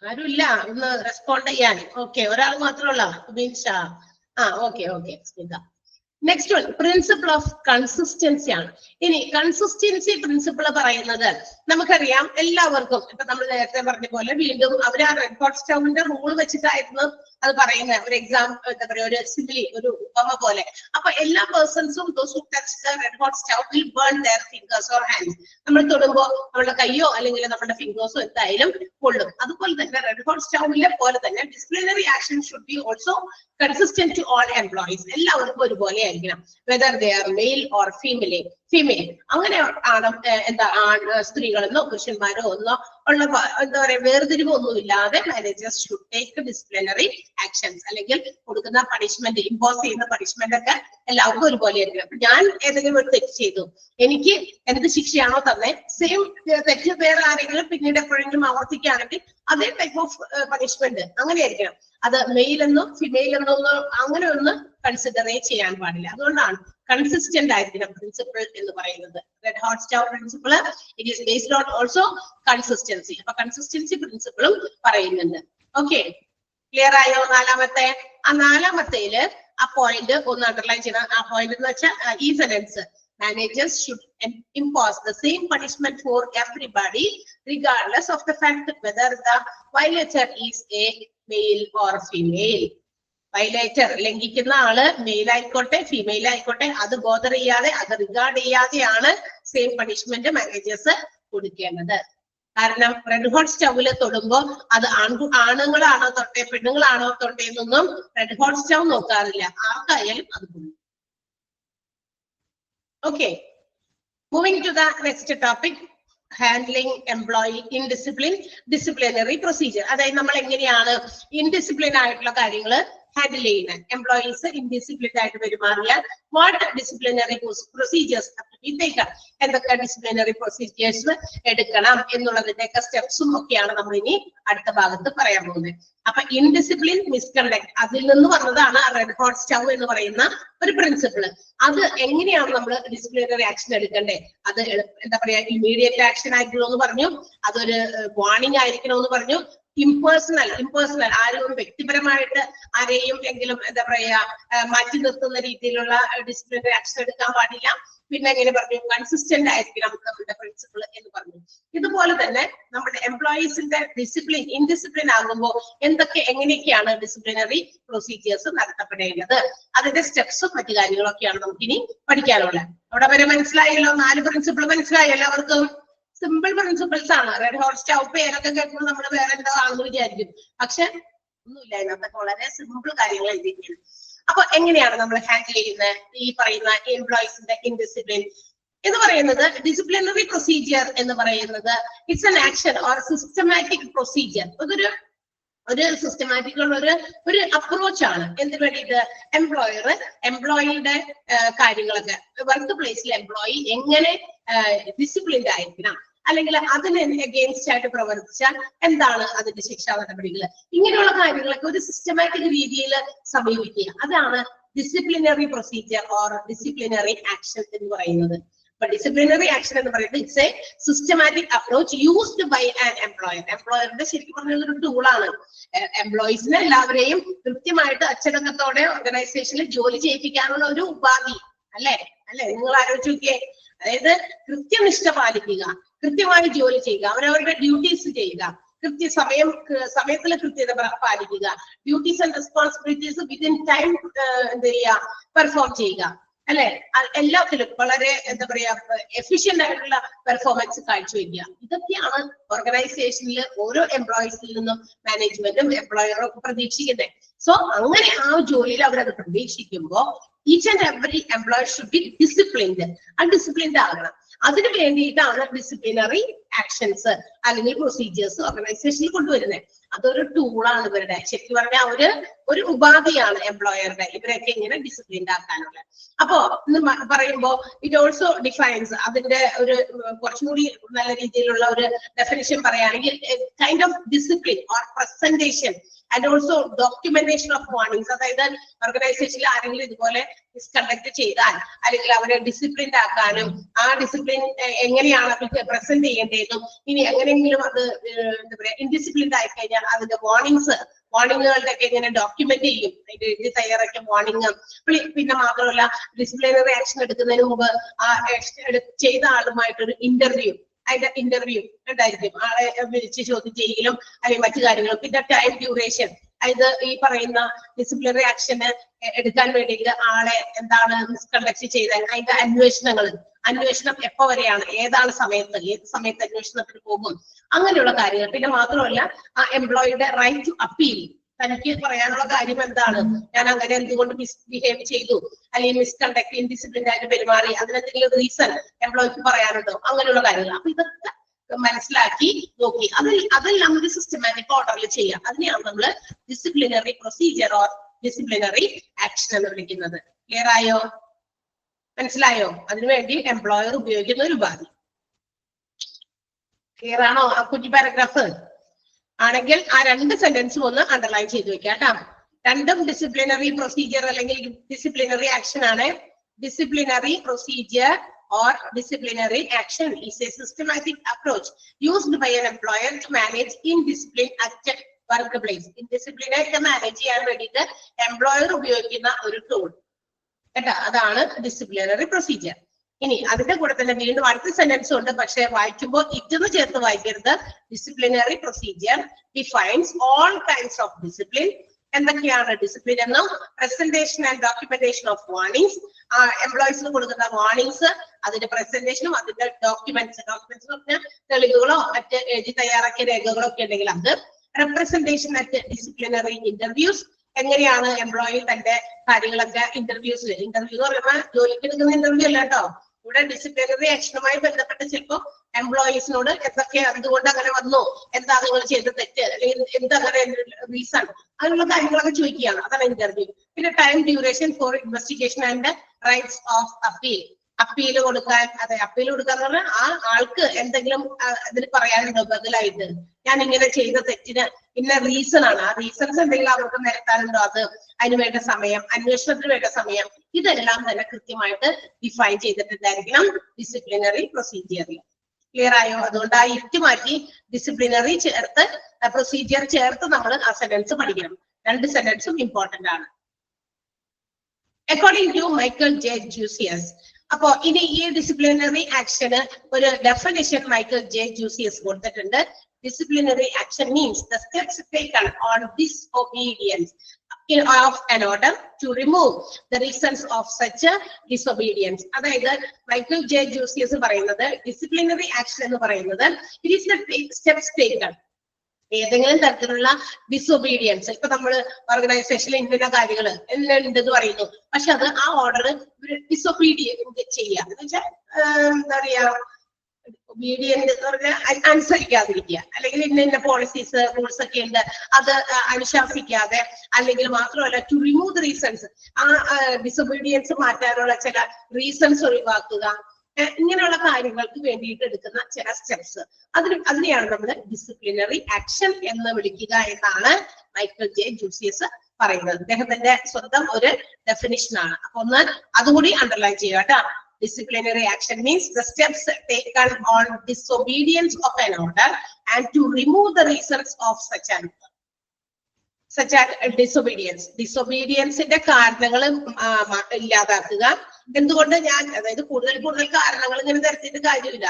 ആരുമില്ല ഒന്ന് റെസ്പോണ്ട് ചെയ്യാൻ. ഓക്കെ, ഒരാൾ മാത്രമുള്ള Binsha. Okay. Next one principle of consistency ആണ്. ഇനി കൺസിസ്റ്റൻസി പ്രിൻസിപ്പിൾ പറയുന്നത് നമുക്കറിയാം എല്ലാവർക്കും. ഇപ്പൊ നമ്മൾ നേരത്തെ പറഞ്ഞ പോലെ വീണ്ടും അവർ ആ റെഡ് ഹോട്ട് സ്റ്റൗവിന്റെ റൂൾ വെച്ചിട്ടായിരുന്നു അത് പറയുന്ന. ഒരു എക്സാം എന്താ പറയാ, ഒരു സിമിലി, ഒരു ഉപമ പോലെ. അപ്പൊ എല്ലാ പേഴ്സൺസും red hot stove will burn their fingers or hands. നമ്മൾ തൊടുമ്പോ നമ്മുടെ കയ്യോ അല്ലെങ്കിൽ നമ്മുടെ ഫിംഗേഴ്സോ എന്തായാലും കൊള്ളും. അതുപോലെ തന്നെ റെഡ് ഹോട്ട് സ്റ്റൗവിലെ പോലെ തന്നെ disciplinary action should be also consistent to all employees. എല്ലാവർക്കും ഒരുപോലെ ആയിരിക്കണം, whether they are male or female. അങ്ങനെ ആണ് എന്താ സ്ത്രീകളെന്നോ പുരുഷന്മാരോ ഒന്നോ ഉള്ള എന്താ പറയാ വേർതിരിവൊന്നും ഇല്ലാതെ managers should take disciplinary actions. അല്ലെങ്കിൽ കൊടുക്കുന്ന പണിഷ്മെന്റ്, ഇമ്പോസ് ചെയ്യുന്ന പണിഷ്മെന്റ് ഒക്കെ എല്ലാവർക്കും ഒരുപോലെ ആയിരിക്കണം. ഞാൻ ഏതെങ്കിലും ഒരു തെറ്റ് ചെയ്തു, എനിക്ക് എന്ത് ശിക്ഷയാണോ തന്നെ സെയിം തെറ്റ് വേറെ ആരെങ്കിലും പിന്നീട് എപ്പോഴെങ്കിലും ആവർത്തിക്കുകയാണെങ്കിൽ അതേ ടൈപ്പ് ഓഫ് പണിഷ്മെന്റ് അങ്ങനെ ആയിരിക്കണം. അത് മെയിൽ എന്നോ ഫിമെയിൽ എന്നോ അങ്ങനെ ഒന്ന് കൺസിഡർ ചെയ്യാൻ പാടില്ല. അതുകൊണ്ടാണ് കൺസിസ്റ്റന്റ് ആയിരിക്കണം പ്രിൻസിപ്പിൾ എന്ന് പറയുന്നത്. Red hot stove principle it is based on also consistency. അപ്പൊ കൺസിസ്റ്റൻസി പ്രിൻസിപ്പിളും പറയുന്നുണ്ട്. ഓക്കെ, ക്ലിയർ ആയോ? നാലാമത്തെ, ആ നാലാമത്തേല് ആ പോയിന്റ് ഒന്ന് അണ്ടർലൈൻ ചെയ്യണം. ആ പോയിന്റ് എന്ന് വെച്ചാൽ ഈ sentence, managers should impose the same punishment for everybody regardless of the fact whether the violator is a male or female. വയലേറ്റർ, ലംഘിക്കുന്ന ആള് മെയിൽ ആയിക്കോട്ടെ ഫീമെയിൽ ആയിക്കോട്ടെ, അത് ബോധർ ചെയ്യാതെ, അത് റിഗാർഡ് ചെയ്യാതെയാണ് സെയിം പണിഷ്മെന്റ് മാനേജേഴ്സ് കൊടുക്കേണ്ടത്. കാരണം റെഡ് ഹോട്ട് സ്റ്റൗവില് തൊടുമ്പോ അത് ആണുങ്ങളാണോ തൊട്ടേ പെണ്ണുങ്ങളാണോ തൊട്ടേ എന്നൊന്നും റെഡ് ഹോട്ട് സ്റ്റൗ നോക്കാറില്ല. ആർക്കായാലും അത് കൊടുക്കും. Okay, moving to the next topic. Handling employee indiscipline, disciplinary procedure. അതായത് നമ്മൾ എങ്ങനെയാണ് ഇൻഡിസിപ്ലിൻ ആയിട്ടുള്ള കാര്യങ്ങൾ ഹാൻഡിൽ ചെയ്യുന്നത്. എംപ്ലോയീസ് ഇൻഡിസിപ്ലിൻ ആയിട്ട് പെരുമാറിയാൽ വാട്ട് ഡിസിപ്ലിനറി പ്രൊസീജിയേഴ്സ് എന്തൊക്കെ ഡിസിപ്ലിനറി പ്രൊസീജിയേഴ്സ് എടുക്കണം എന്നുള്ളതിന്റെ ഒക്കെ സ്റ്റെപ്സും ഒക്കെയാണ് നമ്മൾ ഇനി അടുത്ത ഭാഗത്ത് പറയാൻ പോകുന്നത്. അപ്പൊ ഇൻഡിസിപ്ലിൻ, മിസ്കണ്ടക്ട്, അതിൽ നിന്ന് വന്നതാണ് റെഡ് ഹോട്ട് സ്റ്റൗ എന്ന് പറയുന്ന ഒരു പ്രിൻസിപ്പിൾ. അത് എങ്ങനെയാണ് നമ്മൾ ഡിസിപ്ലിനറി ആക്ഷൻ എടുക്കണ്ടേ? അത് എന്താ പറയാ, ഇമ്മീഡിയറ്റ് ആക്ഷൻ ആയിരിക്കണമെന്ന് പറഞ്ഞു, അതൊരു വാർണിംഗ് ആയിരിക്കണമെന്ന് പറഞ്ഞു, ഇംപേഴ്സണൽ ആരും വ്യക്തിപരമായിട്ട് ആരെയും എങ്കിലും എന്താ പറയാ മാറ്റി നിർത്തുന്ന രീതിയിലുള്ള ഡിസിപ്ലിനറി ആക്ഷൻ എടുക്കാൻ പാടില്ല. പിന്നെ എങ്ങനെ പറഞ്ഞു, കൺസിസ്റ്റന്റ് ആയിരിക്കണം നമ്മുടെ പ്രിൻസിപ്പിൾ എന്ന് പറഞ്ഞു. ഇതുപോലെ തന്നെ നമ്മുടെ എംപ്ലോയീസിന്റെ ഡിസിപ്ലിൻ ഇൻഡിസിപ്ലിൻ ആകുമ്പോൾ എങ്ങനെയൊക്കെയാണ് ഡിസിപ്ലിനറി പ്രൊസീജിയേഴ്സ് നടത്തപ്പെടേണ്ടത്, അതിന്റെ സ്റ്റെപ്സും മറ്റു കാര്യങ്ങളൊക്കെയാണ് നമുക്കിനി പഠിക്കാനുള്ളത്. അവിടെ വരെ മനസ്സിലായല്ലോ? 4 പ്രിൻസിപ്പിൾ മനസ്സിലായല്ലോ അവർക്കും? സിമ്പിൾ പ്രിൻസിപ്പിൾസ് ആണ്. റെഡ് ഹോട്ട് സ്റ്റൗ പേരൊക്കെ കേൾക്കുമ്പോൾ നമ്മൾ വേറെ എന്താ ആണെന്ന് വിചാരിക്കും, പക്ഷെ ഒന്നുമില്ല, ഇതിനകത്തൊക്കെ വളരെ സിമ്പിൾ കാര്യങ്ങൾ എഴുതിയിരിക്കുന്നു. അപ്പൊ എങ്ങനെയാണ് നമ്മൾ ഹാൻഡിൽ ചെയ്യുന്നത് ഈ പറയുന്ന എംപ്ലോയീസിന്റെ ഇൻഡിസിപ്ലിൻ എന്ന് പറയുന്നത്? ഡിസിപ്ലിനറി പ്രൊസീജിയർ എന്ന് പറയുന്നത് it's an action or systematic procedure. ഒരു സിസ്റ്റമാറ്റിക് ഉള്ള ഒരു അപ്രോച്ച് ആണ്. എന്തിനു വേണ്ടിയിട്ട്? എംപ്ലോയിയുടെ കാര്യങ്ങളൊക്കെ, വർക്ക് പ്ലേസിൽ എംപ്ലോയി എങ്ങനെ ഡിസിപ്ലിൻഡ് ആയിരിക്കണം, അല്ലെങ്കിൽ അതിന് അഗെയിൻസ്റ്റ് ആയിട്ട് പ്രവർത്തിച്ചാൽ എന്താണ് അതിന്റെ ശിക്ഷാ നടപടികൾ, ഇങ്ങനെയുള്ള കാര്യങ്ങളൊക്കെ ഒരു സിസ്റ്റമാറ്റിക് രീതിയിൽ സമീപിക്കുക. അതാണ് disciplinary procedure or disciplinary action എന്ന് പറയുന്നത്. ഡിസിപ്ലിനറി ആക്ഷൻ എന്ന് പറയുന്നത് it's a systematic approach used by an employer. എംപ്ലോയറുടെ ശരിക്കും പറഞ്ഞ ഒരു ടൂളാണ്. എംപ്ലോയീസിനെ എല്ലാവരെയും കൃത്യമായിട്ട് അച്ചടക്കത്തോടെ ഓർഗനൈസേഷനിൽ ജോലി ചെയ്യിപ്പിക്കാനുള്ള ഒരു ഉപാധി അല്ലേ? നിങ്ങൾ ആലോചിച്ച് നോക്കിയേ. അതായത് കൃത്യനിഷ്ഠ പാലിക്കുക, കൃത്യമായി ജോലി ചെയ്യുക, അവരവരുടെ ഡ്യൂട്ടീസ് ചെയ്യുക, സമയത്തിൽ കൃത്യത പാലിക്കുക, duties and responsibilities within time എന്ത് ചെയ്യുക, പെർഫോം ചെയ്യുക അല്ലെ? എല്ലാത്തിലും വളരെ എന്താ പറയാ എഫിഷ്യന്റ് ആയിട്ടുള്ള പെർഫോമൻസ് കാഴ്ചവെക്കുക. ഇതൊക്കെയാണ് ഓർഗനൈസേഷനിൽ ഓരോ എംപ്ലോയീസിൽ നിന്നും മാനേജ്മെന്റും എംപ്ലോയറും ഒക്കെ പ്രതീക്ഷിക്കുന്നത്. സോ അങ്ങനെ ആ ജോലിയിൽ അവരത് പ്രതീക്ഷിക്കുമ്പോൾ each and every employer should be disciplined. Undisciplined ആകണം. അതിനു വേണ്ടിയിട്ടാണ് ഡിസിപ്ലിനറി ആക്ഷൻസ് അല്ലെങ്കിൽ പ്രൊസീജിയേഴ്സ് ഓർഗനൈസേഷനിൽ കൊണ്ടുവരുന്നത്. അതൊരു ടൂളാണ് ഇവരുടെ. ശരിക്കും പറഞ്ഞാൽ ഒരു ഉപാധിയാണ് എംപ്ലോയറുടെ ഇവരൊക്കെ ഇങ്ങനെ ഡിസിപ്ലിൻഡ് ആക്കാനുള്ള. അപ്പോ ഇന്ന് പറയുമ്പോ ഇറ്റ് ഓൾസോ ഡിഫൈൻസ്, അതിന്റെ ഒരു കുറച്ചും കൂടി നല്ല രീതിയിലുള്ള ഒരു ഡെഫിനിഷൻ പറയുകയാണെങ്കിൽ kind of discipline or presentation and also documentation of warnings. അതായത് ഓർഗനൈസേഷനിൽ ആരെങ്കിലും ഇതുപോലെ മിസ്കണ്ടക്ട് ചെയ്താൽ അല്ലെങ്കിൽ അവരെ ഡിസിപ്ലിൻഡ് ആക്കാനും ആ ഡിസിപ്ലിൻ എങ്ങനെയാണ് അവർക്ക് പ്രസന്റ് ചെയ്യേണ്ടതെന്നും ഇനി എങ്ങനെയെങ്കിലും അത് എന്താ പറയാ ഇൻഡിസിപ്ലിൻഡ് ആയി കഴിഞ്ഞാൽ അതിന്റെ വാർണിങ്ങുകളുടെ ഒക്കെ ഇങ്ങനെ ഡോക്യുമെന്റ് ചെയ്യും, എഴുതി തയ്യാറാക്കിയ വാർണിംഗ്. പിന്നെ മാത്രമല്ല ഡിസിപ്ലിനറി ആക്ഷൻ എടുക്കുന്നതിന് മുമ്പ് ആ ചെയ്ത ആളുമായിട്ടൊരു ഇന്റർവ്യൂ ഉണ്ടായിരിക്കും. ആളെ വിളിച്ച് ചോദ്യം ചെയ്യലും അല്ലെങ്കിൽ മറ്റു കാര്യങ്ങളും. പിന്നെ ടൈം ഡ്യൂറേഷൻ, അതായത് ഈ പറയുന്ന ഡിസിപ്ലിനറി ആക്ഷന് എടുക്കാൻ വേണ്ടിയിട്ട് ആളെ എന്താണ് മിസ്കണ്ടക്ട് ചെയ്താൽ അതിന്റെ അന്വേഷണം എപ്പോ വരെയാണ്, ഏത് സമയത്ത് അന്വേഷണത്തിന് പോകും, അങ്ങനെയുള്ള കാര്യങ്ങൾ. പിന്നെ മാത്രമല്ല ആ എംപ്ലോയിയുടെ റൈറ്റ് ടു അപ്പീൽ, തനിക്ക് പറയാനുള്ള കാര്യം എന്താണ്, ഞാൻ അങ്ങനെ എന്തുകൊണ്ട് മിസ്ബിഹേവ് ചെയ്തു അല്ലെങ്കിൽ മിസ്കണ്ടക്ട് ഇൻഡിസിപ്ലിൻ ആയിട്ട് പെരുമാറി, അതിനെന്തെങ്കിലും റീസൺ എംപ്ലോയിക്ക് പറയാനുണ്ടോ, അങ്ങനെയുള്ള കാര്യങ്ങൾ. അപ്പൊ ഇതൊക്കെ മനസ്സിലാക്കി നോക്കി അതെല്ലാം ഒരു സിസ്റ്റമാറ്റിക് ഓർഡറിൽ ചെയ്യാം. അതിനെയാണ് നമ്മൾ disciplinary procedure or disciplinary action എന്ന് വിളിക്കുന്നത്. ക്ലിയർ ആയോ? മനസ്സിലായോ? അതിനുവേണ്ടി എംപ്ലോയർ ഉപയോഗിക്കുന്ന ഒരു ഉപാധി. ക്ലിയർ ആണോ? ആ കുഞ്ഞു പാരഗ്രാഫ് ആണെങ്കിൽ ആ 2 സെന്റൻസും ഒന്ന് അണ്ടർലൈൻ ചെയ്ത് വെക്കാം കേട്ടോ. രണ്ടും ഡിസിപ്ലിനറി പ്രൊസീജിയർ അല്ലെങ്കിൽ ഡിസിപ്ലിനറി ആക്ഷൻ ആണ്. Disciplinary procedure or disciplinary action is a systematic approach used by an employer to manage indiscipline at workplace. Indiscipline ഒക്കെ മാനേജ് ചെയ്യാൻ വേണ്ടിയിട്ട് എംപ്ലോയർ ഉപയോഗിക്കുന്ന ഒരു ടൂൾ കേട്ടോ, അതാണ് ഡിസിപ്ലിനറി പ്രൊസീജിയർ. ഇനി അതിന്റെ കൂടെ തന്നെ വീണ്ടും അടുത്ത സെന്റൻസ് ഉണ്ട്, പക്ഷെ വായിക്കുമ്പോൾ ഇറ്റെന്ന് ചേർത്ത് വായിക്കരുത്. Disciplinary procedure defines all kinds of discipline. എന്തൊക്കെയാണ് ഡിസിപ്ലിൻ എന്നും presentation and documentation of warnings, എംപ്ലോയീസിന് കൊടുക്കുന്ന വാർണിംഗ്സ്, അതിന്റെ പ്രസന്റേഷനും അതിന്റെ ഡോക്യുമെന്റ്സ് എന്ന് പറഞ്ഞാൽ തെളിവുകളോ മറ്റ് എഴുതി തയ്യാറാക്കിയ രേഖകളോ ഒക്കെ ഉണ്ടെങ്കിൽ അത്. റെപ്രസെന്റേഷൻ അറ്റ് ഡിസിപ്ലിനറി ഇന്റർവ്യൂസ്, എങ്ങനെയാണ് എംപ്ലോയി തന്റെ കാര്യങ്ങളൊക്കെ ഇന്റർവ്യൂ എന്ന് പറയുമ്പോൾ ജോലിക്ക് എടുക്കുന്ന ഇന്റർവ്യൂ അല്ല കേട്ടോ, ഇവിടെ ഡിസിപ്ലിനറി ആക്ഷനുമായി ബന്ധപ്പെട്ട് ചിലപ്പോൾ എംപ്ലോയീസിനോട് എന്തൊക്കെ എന്തുകൊണ്ട് അങ്ങനെ വന്നു, എന്താ നിങ്ങൾ ചെയ്ത തെറ്റ്, അല്ലെങ്കിൽ എന്തങ്ങനെ റീസൺ, അങ്ങനെയുള്ള കാര്യങ്ങളൊക്കെ ചോദിക്കുകയാണ്. അതാണ് ഇന്റർവ്യൂ. പിന്നെ time duration for investigation and rights of appeal. Appeal കൊടുക്കാൻ, അതെ അപ്പീൽ കൊടുക്കാന്ന് പറഞ്ഞാൽ ആ ആൾക്ക് എന്തെങ്കിലും ഇതിൽ പറയാനുണ്ടോ ബദലായിട്ട്, ഞാൻ ഇങ്ങനെ ചെയ്ത തെറ്റിന് ഇന്ന റീസൺ ആണ്, ആ റീസൺസ് എന്തെങ്കിലും അവർക്ക് നിരത്താനുണ്ടോ, അത് അതിന് വേണ്ട സമയം, അന്വേഷണത്തിന് വേണ്ട സമയം, ഇതെല്ലാം തന്നെ കൃത്യമായിട്ട് ഡിഫൈൻ ചെയ്തിട്ടുണ്ടായിരിക്കണം ഡിസിപ്ലിനറി പ്രൊസീജിയറിൽ. ക്ലിയർ ആയോ? അതുകൊണ്ട് ആ ഇറ്റ് മാറ്റി ഡിസിപ്ലിനറി ചേർത്ത് പ്രൊസീജിയർ ചേർത്ത് നമ്മൾ ആ സെന്റൻസ് പഠിക്കണം. 2 സെന്റൻസും ഇമ്പോർട്ടന്റ് ആണ്. According to Michael J Jucius. അപ്പോ ഇനി ഈ ഡിസിപ്ലിനറി ആക്ഷന് ഒരു ഡെഫിനിഷൻ മൈക്കൽ ജെ ജൂസിയസ് കൊടുത്തിട്ടുണ്ട്. Disciplinary action means the steps taken on disobedience of an order to remove the reasons of such a disobedience. അതായത് മൈക്കൽ ജെ ജൂസിയസ് പറയുന്നത് ഡിസിപ്ലിനറി ആക്ഷൻ എന്ന് പറയുന്നത് it is the steps taken, ഏതെങ്കിലും തരത്തിലുള്ള ഡിസൊബീഡിയൻസ്. ഇപ്പൊ നമ്മൾ ഓർഗനൈസേഷനിൽ ഇന്ന കാര്യങ്ങൾ എല്ലാം ഉണ്ടെന്ന് പറയുന്നു, പക്ഷെ അത് ആ ഓർഡർ ഡിസൊബീഡിയന്റ് ചെയ്യുക എന്ന് വെച്ചാൽ എന്താ പറയാ, ഒബീഡിയന്റ് എന്ന് പറഞ്ഞാൽ അനുസരിക്കാതിരിക്കുക, അല്ലെങ്കിൽ ഇന്ന പോളിസീസ് റൂൾസ് ഒക്കെ ഉണ്ട് അത് അനുശാസിക്കാതെ, അല്ലെങ്കിൽ മാത്രമല്ല ടു റിമൂവ് ദ റീസൺസ്, ആ ഡിസൊബീഡിയൻസ് മാറ്റാനുള്ള ചില റീസൺസ് ഒഴിവാക്കുക, ഇങ്ങനെയുള്ള കാര്യങ്ങൾക്ക് വേണ്ടിയിട്ട് എടുക്കുന്ന ചില സ്റ്റെപ്സ്, അതിനെയാണ് നമ്മൾ ഡിസിപ്ലിനറി ആക്ഷൻ എന്ന് വിളിക്കുക എന്നാണ് മൈക്കൽ ജെ ജൂസിയസ് പറയുന്നത്. അദ്ദേഹത്തിന്റെ സ്വന്തം ഒരു ഡെഫിനിഷൻ ആണ്. അപ്പൊ ഒന്ന് അതുകൂടി അണ്ടർലൈൻ ചെയ്യുക കേട്ടോ. Disciplinary action means the steps taken on disobedience of an order and to remove the reasons of such disobedience. ഡിസൊബീഡിയൻസിന്റെ കാരണങ്ങൾ ഇല്ലാതാക്കുക. എന്തുകൊണ്ട് അതായത് കൂടുതൽ കാരണങ്ങൾ ഇങ്ങനെ തരത്തിയിട്ട് കാര്യമില്ല.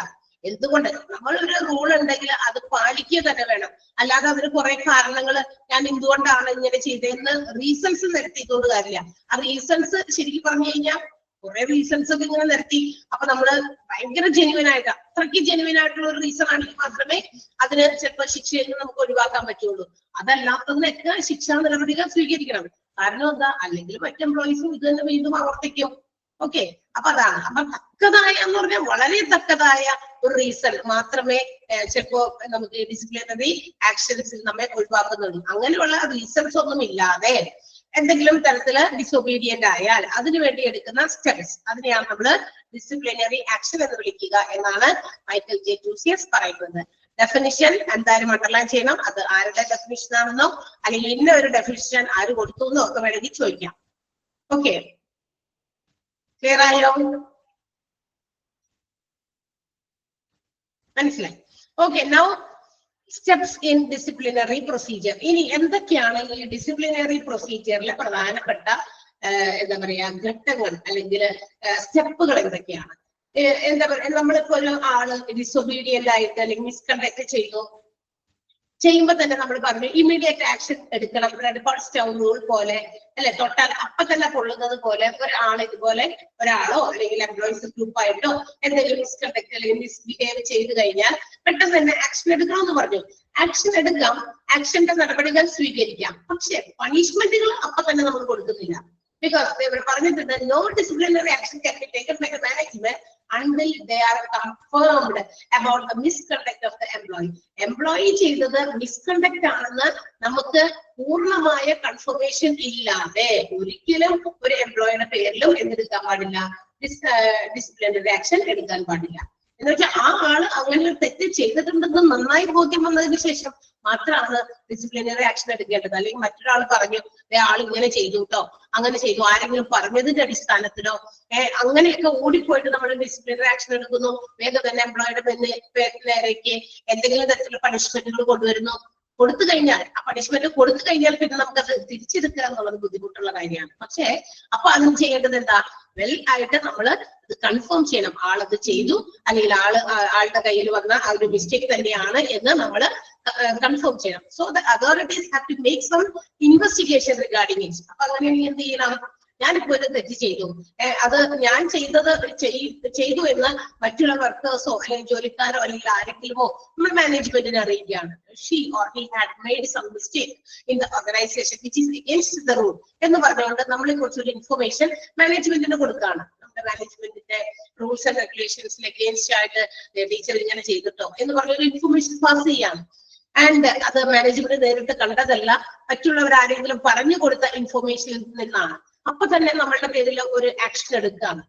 എന്തുകൊണ്ട് നമ്മൾ ഒരു റൂൾ ഉണ്ടെങ്കിൽ അത് പാലിക്കുക തന്നെ വേണം. അല്ലാതെ അതിന് കുറെ കാരണങ്ങൾ ഞാൻ എന്തുകൊണ്ടാണ് ഇങ്ങനെ ചെയ്തതെന്ന് റീസൺസ് നിരത്തിക്കൊണ്ട് കാര്യമില്ല. ആ റീസൺസ് ശരിക്കും പറഞ്ഞു കഴിഞ്ഞാൽ കുറെ റീസൺസ് ഒക്കെ ഇങ്ങനെ നിരത്തി അപ്പൊ നമ്മള് ഭയങ്കര ജെന്യുവൻ ആയിട്ട്, അത്രയ്ക്ക് ജെന്യുവൻ ആയിട്ടുള്ള ഒരു റീസൺ ആണെങ്കിൽ മാത്രമേ അതിന് ചിലപ്പോൾ ശിക്ഷയിൽ നിന്ന് നമുക്ക് ഒഴിവാക്കാൻ പറ്റുള്ളൂ. അതല്ലാത്തതിനൊക്കെ ശിക്ഷാ നടപടികൾ സ്വീകരിക്കണം. കാരണം എന്താ, അല്ലെങ്കിൽ മറ്റ് എംപ്ലോയീസും ഇത് തന്നെ വീണ്ടും ആവർത്തിക്കും. ഓക്കെ, അപ്പൊ അതാണ്. അപ്പൊ തക്കതായ എന്ന് പറഞ്ഞാൽ വളരെ തക്കതായ ഒരു റീസൺ മാത്രമേ ചിലപ്പോ നമുക്ക് ഡിസിപ്ലിനറി ആക്ഷൻസിൽ നമ്മെ ഒഴിവാക്കുന്നുള്ളൂ. അങ്ങനെയുള്ള റീസൺസ് ഒന്നും ഇല്ലാതെ എന്തെങ്കിലും തരത്തില് ഡിസൊബീഡിയന്റ് ആയാൽ അതിനുവേണ്ടി എടുക്കുന്ന സ്റ്റെപ്സ്, അതിനെയാണ് നമ്മൾ ഡിസിപ്ലിനറി ആക്ഷൻ എന്ന് വിളിക്കുക എന്നാണ് മൈക്കൽ ജെ ജൂസിയസ് പറയുന്നത്. ഡെഫിനിഷൻ എന്തായാലും അണ്ടർലൈൻ ചെയ്യണം. അത് ആരുടെ ഡെഫിനിഷൻ ആണെന്നോ അല്ലെങ്കിൽ ഇന്ന ഒരു ഡെഫിനിഷൻ ആര് കൊടുത്തു എന്നോ ഒക്കെ വേണമെങ്കിൽ ചോദിക്കാം. ഓക്കെ, ക്ലിയർ ആയോ? മനസ്സിലായി? Okay, now steps in disciplinary procedure. ഇനി എന്തൊക്കെയാണ് ഈ ഡിസിപ്ലിനറി പ്രൊസീജിയറിലെ പ്രധാനപ്പെട്ട എന്താ പറയാ ഘട്ടങ്ങൾ അല്ലെങ്കിൽ സ്റ്റെപ്പുകൾ എന്തൊക്കെയാണ്? എന്താ പറയാ, നമ്മളിപ്പോ ഒരു ആള് ഡിസൊബീഡിയന്റ് ആയിട്ട് അല്ലെങ്കിൽ മിസ്കണ്ടക്ട് ചെയ്യുമ്പോ തന്നെ നമ്മൾ പറഞ്ഞു ഇമ്മീഡിയറ്റ് ആക്ഷൻ എടുക്കണം. സ്റ്റൗ റൂൾ പോലെ അല്ലെ, തൊട്ടാൽ അപ്പൊ തന്നെ പൊള്ളുന്നത് പോലെ ഇതുപോലെ ഒരാളോ അല്ലെങ്കിൽ എംപ്ലോയീസ് ഗ്രൂപ്പായിട്ടോ എന്തെങ്കിലും മിസ്കണ്ടക്ട് അല്ലെങ്കിൽ മിസ്ബിഹേവ് ചെയ്ത് കഴിഞ്ഞാൽ പെട്ടെന്ന് തന്നെ ആക്ഷൻ എടുക്കണമെന്ന് പറഞ്ഞു. ആക്ഷൻ എടുക്കാം, ആക്ഷന്റെ നടപടികൾ സ്വീകരിക്കാം, പക്ഷെ പണിഷ്മെന്റുകൾ അപ്പൊ തന്നെ നമ്മൾ കൊടുക്കുന്നില്ല. ബിക്കോസ് ഇവിടെ പറഞ്ഞിട്ടുണ്ട് no disciplinary action can be taken by the management until they are confirmed about the misconduct of the employee. Employee ചെയ്തത് മിസ്കണ്ടക്ട് ആണെന്ന് നമുക്ക് പൂർണ്ണമായ കൺഫർമേഷൻ ഇല്ലാതെ ഒരിക്കലും ഒരു എംപ്ലോയിയുടെ പേരിലും എന്തെടുക്കാൻ പാടില്ല, ഡിസിപ്ലിനറി ആക്ഷൻ എടുക്കാൻ പാടില്ല. എന്ന് വെച്ചാൽ ആ ആള് അങ്ങനെ ഒരു തെറ്റ് ചെയ്തിട്ടുണ്ടെന്ന് നന്നായി ബോധ്യം വന്നതിന് ശേഷം മാത്രമാണ് ഡിസിപ്ലിനറി ആക്ഷൻ എടുക്കേണ്ടത്. അല്ലെങ്കിൽ മറ്റൊരാൾ പറഞ്ഞു ആൾ ഇങ്ങനെ ചെയ്തു കേട്ടോ, അങ്ങനെ ചെയ്തു, ആരെങ്കിലും പറഞ്ഞതിന്റെ അടിസ്ഥാനത്തിലോ അങ്ങനെയൊക്കെ ഓടിപ്പോയിട്ട് നമ്മൾ ഡിസിപ്ലിനറി ആക്ഷൻ എടുക്കുന്നു. വേഗം തന്നെ എംപ്ലോയിയുടെ നേരേക്ക് എന്തെങ്കിലും തരത്തിലുള്ള പണിഷ്മെന്റുകൾ കൊണ്ടുവരുന്നു. കൊടുത്തു കഴിഞ്ഞാൽ ആ പണിഷ്മെന്റ് കൊടുത്തു കഴിഞ്ഞാൽ പിന്നെ നമുക്കത് തിരിച്ചെടുക്കുക എന്നുള്ളത് ബുദ്ധിമുട്ടുള്ള കാര്യമാണ്. പക്ഷെ അപ്പൊ അതും ചെയ്യേണ്ടത് എന്താ, വെൽ ആയിട്ട് നമ്മൾ അത് കൺഫേം ചെയ്യണം. ആളത് ചെയ്തു അല്ലെങ്കിൽ ആളുടെ കയ്യിൽ വന്ന ആ ഒരു മിസ്റ്റേക്ക് തന്നെയാണ് എന്ന് നമ്മൾ കൺഫേം ചെയ്യണം. So the authorities have to make some investigation regarding it. അപ്പൊ അങ്ങനെ എന്ത് ചെയ്യണം, ഞാനിപ്പോ ഒരു തെറ്റ് ചെയ്തു, അത് ഞാൻ ചെയ്തു എന്ന് മറ്റുള്ള വർക്കേഴ്സോ അല്ലെങ്കിൽ ജോലിക്കാരോ അല്ലെങ്കിൽ ആരെങ്കിലുമോ നമ്മൾ മാനേജ്മെന്റിനെ അറിയിക്കുകയാണ്. She or he had made some mistake in the organisation which is against the rule എന്ന് പറഞ്ഞുകൊണ്ട് നമ്മളെ കുറിച്ചൊരു ഇൻഫർമേഷൻ മാനേജ്മെന്റിന് കൊടുക്കുകയാണ്. നമ്മുടെ മാനേജ്മെന്റിന്റെ റൂൾസ് ആൻഡ് റെഗുലേഷൻസിന് അഗേൻസ്റ്റ് ആയിട്ട് ടീച്ചർ ഇങ്ങനെ ചെയ്തിട്ടോ എന്ന് പറഞ്ഞൊരു ഇൻഫർമേഷൻ പാസ് ചെയ്യാണ്. ആൻഡ് അത് മാനേജ്മെന്റ് നേരിട്ട് കണ്ടതല്ല, മറ്റുള്ളവർ ആരെങ്കിലും പറഞ്ഞു കൊടുത്ത ഇൻഫർമേഷനിൽ നിന്നാണ്. അപ്പൊ തന്നെ നമ്മളുടെ പേരിൽ ഒരു ആക്ഷൻ എടുക്കുകയാണ്,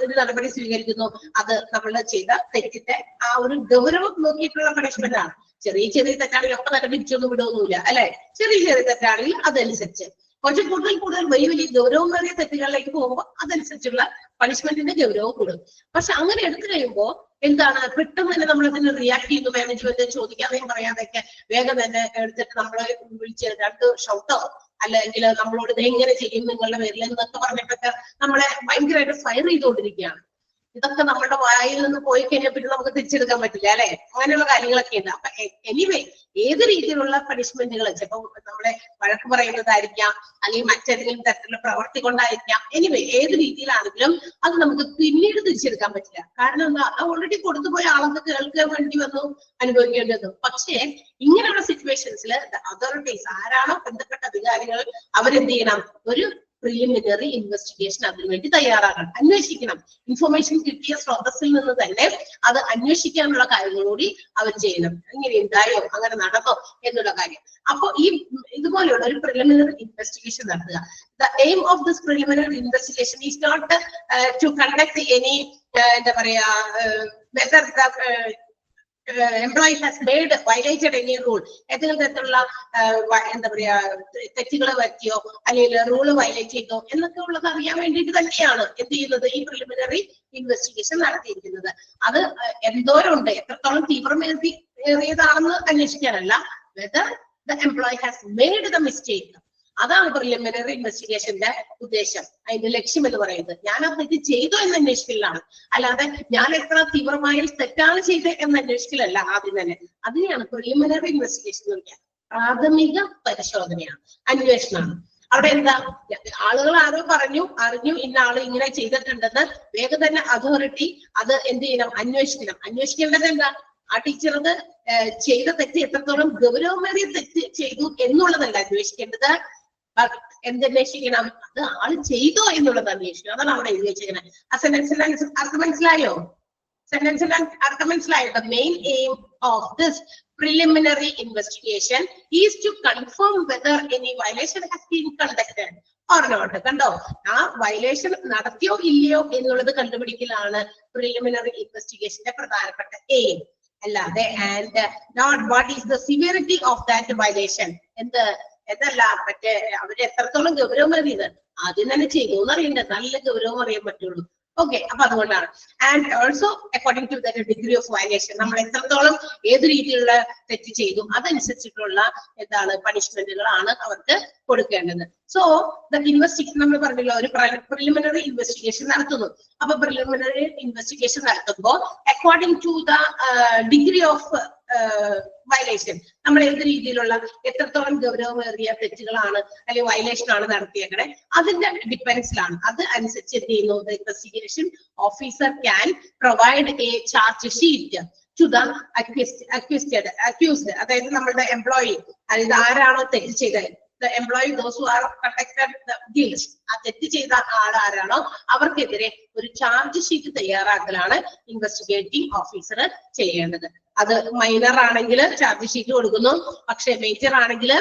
ഒരു നടപടി സ്വീകരിക്കുന്നു. അത് നമ്മൾ ചെയ്ത തെറ്റിന്റെ ആ ഒരു ഗൗരവം നോക്കിയിട്ടുള്ള പണിഷ്മെന്റ് ആണ്. ചെറിയ ചെറിയ തെറ്റാണെങ്കിൽ ഒക്കെ തന്നെ തിരിച്ചൊന്നും വിടുവൊന്നുമില്ല അല്ലെ. ചെറിയ ചെറിയ തെറ്റാണെങ്കിൽ അതനുസരിച്ച്, കുറച്ച് കൂടുതൽ വലിയ വലിയ ഗൗരവമേറിയ തെറ്റുകളിലേക്ക് പോകുമ്പോൾ അതനുസരിച്ചുള്ള പണിഷ്മെന്റിന്റെ ഗൗരവം കൂടും. പക്ഷെ അങ്ങനെ എടുത്തു കഴിയുമ്പോൾ എന്താണ്, പെട്ടെന്ന് തന്നെ നമ്മൾ അതിന് റിയാക്ട് ചെയ്യുന്നു. മാനേജ്മെന്റ് ചോദിക്കാതെയും പറയാതെയൊക്കെ വേഗം തന്നെ എടുത്തിട്ട് നമ്മളെ വിളിച്ച് 2 ഷൗട്ടോ അല്ലെങ്കിൽ നമ്മളോട് ഇത് എങ്ങനെ ചെയ്യും നിങ്ങളുടെ പേരിൽ എന്നൊക്കെ പറഞ്ഞിട്ടൊക്കെ നമ്മളെ ഭയങ്കരമായിട്ട് ഫയർ ചെയ്തുകൊണ്ടിരിക്കുകയാണ്. ഇതൊക്കെ നമ്മുടെ വായിൽ നിന്ന് പോയി കഴിഞ്ഞാൽ പിന്നെ നമുക്ക് തിരിച്ചെടുക്കാൻ പറ്റില്ല അല്ലെ. അങ്ങനെയുള്ള കാര്യങ്ങളൊക്കെ ഉണ്ട്. അപ്പൊ എനിവേ ഏത് രീതിയിലുള്ള പണിഷ്മെന്റുകൾ, ചിലപ്പോൾ നമ്മളെ വഴക്ക് പറയുന്നതായിരിക്കാം, അല്ലെങ്കിൽ മറ്റേതെങ്കിലും തരത്തിലുള്ള പ്രവർത്തി കൊണ്ടായിരിക്കാം. എനിവേ ഏത് രീതിയിലാണെങ്കിലും അത് നമുക്ക് പിന്നീട് തിരിച്ചെടുക്കാൻ പറ്റില്ല. കാരണം എന്താ, ഓൾറെഡി കൊടുത്തുപോയ ആളൊക്കെ കേൾക്കാൻ വേണ്ടി വന്നു, അനുഭവിക്കേണ്ടി വന്നു. പക്ഷേ ഇങ്ങനെയുള്ള സിറ്റുവേഷൻസിൽ അതോറിറ്റീസ്, ആരാണോ ബന്ധപ്പെട്ട അധികാരികൾ, അവരെന്ത് ചെയ്യണം, ഒരു പ്രിലിമിനറി ഇൻവെസ്റ്റിഗേഷൻ അതിനുവേണ്ടി തയ്യാറാകണം, അന്വേഷിക്കണം. ഇൻഫർമേഷൻ കിട്ടിയ സ്രോതസ്സിൽ നിന്ന് തന്നെ അത് അന്വേഷിക്കാനുള്ള കാര്യങ്ങൾ കൂടി അവർ ചെയ്യണം. ഇങ്ങനെ ഉണ്ടായോ, അങ്ങനെ നടന്നോ എന്നുള്ള കാര്യം. അപ്പൊ ഈ ഇതുപോലെയുള്ള ഒരു പ്രിലിമിനറി ഇൻവെസ്റ്റിഗേഷൻ നടത്തുക. The aim of this preliminary investigation is not to conduct any എന്താ പറയാ whether employee has made violated any rule, ഏതെങ്കിലും തരത്തിലുള്ള എന്താ പറയാ തെറ്റുകൾ വരുത്തിയോ അല്ലെങ്കിൽ റൂള് വയലേറ്റ് ചെയ്തോ എന്നൊക്കെ ഉള്ളത് അറിയാൻ വേണ്ടിയിട്ട് തന്നെയാണ് എന്ത് ചെയ്യുന്നത്, ഈ പ്രിലിമിനറി ഇൻവെസ്റ്റിഗേഷൻ നടത്തിയിരിക്കുന്നത്. അത് എന്തോരമുണ്ട്, എത്രത്തോളം തീവ്രമേറിയതാണെന്ന് അന്വേഷിക്കാനല്ല, whether the employee has made the mistake. അതാണ് പ്രിലിമിനറി ഇൻവെസ്റ്റിഗേഷന്റെ ഉദ്ദേശം, അതിന്റെ ലക്ഷ്യം എന്ന് പറയുന്നത്. ഞാൻ ആ തെറ്റ് ചെയ്തോ എന്ന് അന്വേഷിക്കലാണ്, അല്ലാതെ ഞാൻ എത്ര തീവ്രമായി തെറ്റാണ് ചെയ്തത് എന്ന് അന്വേഷിക്കലല്ല. ആദ്യം തന്നെ അതിനെയാണ് പ്രിലിമിനറി ഇൻവെസ്റ്റിഗേഷൻ എന്ന് പറയുക. പ്രാഥമിക പരിശോധനയാണ്, അന്വേഷണമാണ്. അവിടെ എന്താ, ആളുകൾ ആരോ അറിഞ്ഞു ഇന്ന ആള് ഇങ്ങനെ ചെയ്തിട്ടുണ്ടെന്ന് വേഗം തന്നെ അതോറിറ്റി അത് എന്ത് ചെയ്യണം, അന്വേഷിക്കണം. അന്വേഷിക്കേണ്ടത് എന്താ, ആ ടീച്ചർ അത് ചെയ്ത തെറ്റ് എത്രത്തോളം ഗൗരവമേറിയ തെറ്റ് ചെയ്തു എന്നുള്ളതല്ല അന്വേഷിക്കേണ്ടത്. എന്തന്വേഷിക്കണം, അത് ആള് ചെയ്തോ എന്നുള്ളത് അന്വേഷിക്കണം. അതാണ് അവിടെ എഴുതി വെച്ചിരിക്കുന്നത്. ആ സെന്റൻസിന്റെ അർത്ഥം മനസ്സിലായോ? അർത്ഥം മനസ്സിലായോ? The main aim of this preliminary investigation is to confirm whether any violation has been conducted or not. കണ്ടോ, ആ വയലേഷൻ നടത്തിയോ ഇല്ലയോ എന്നുള്ളത് കണ്ടുപിടിക്കലാണ് പ്രിലിമിനറി ഇൻവെസ്റ്റിഗേഷന്റെ പ്രധാനപ്പെട്ട എയിം. അല്ലാതെ and not what is the severity of that violation എന്നല്ല, മറ്റേ അവര് എത്രത്തോളം ഗൗരവമേറിയത് ആദ്യം തന്നെ ചെയ്തു എന്നറിയണ്ടേ, നല്ല ഗൗരവം അറിയാൻ പറ്റുള്ളൂ. ഓക്കെ, അപ്പൊ അതുകൊണ്ടാണ്. And also according to the degree of violation, നമ്മൾ എത്രത്തോളം ഏത് രീതിയിലുള്ള തെറ്റ് ചെയ്തു അതനുസരിച്ചിട്ടുള്ള എന്താണ് പണിഷ്മെന്റുകളാണ് അവർക്ക് കൊടുക്കേണ്ടത്. സോ ദ ഇൻവെസ്റ്റിഗേഷൻ നമ്മൾ പറഞ്ഞല്ലോ, ഒരു പ്രിലിമിനറി ഇൻവെസ്റ്റിഗേഷൻ നടത്തുന്നു. അപ്പൊ പ്രിലിമിനറി ഇൻവെസ്റ്റിഗേഷൻ നടത്തുമ്പോൾ according to the degree of violation, നമ്മൾ ഏത് രീതിയിലുള്ള എത്രത്തോളം ഗൗരവമേറിയ തെറ്റുകളാണ് അല്ലെങ്കിൽ വയലേഷൻ ആണ് നടത്തിയേക്കണേ അതിന്റെ ഡിപ്പെൻസിലാണ്. അത് അനുസരിച്ച് എന്ത് ചെയ്യുന്നു, the investigation officer can provide a charge sheet to the accused, അതായത് നമ്മളുടെ എംപ്ലോയി, അതായത് ആരാണോ തെറ്റ് ചെയ്തത്, the employee, those who are conducted the guilt, ആ തെറ്റ് ചെയ്ത ആരാണോ അവർക്കെതിരെ ഒരു ചാർജ് ഷീറ്റ് തയ്യാറാക്കലാണ് ഇൻവെസ്റ്റിഗേറ്റിംഗ് ഓഫീസർ ചെയ്യേണ്ടത്. അത് മൈനർ ആണെങ്കിൽ ചാർജ് ഷീറ്റ് കൊടുക്കുന്നു, പക്ഷെ മേജർ ആണെങ്കിൽ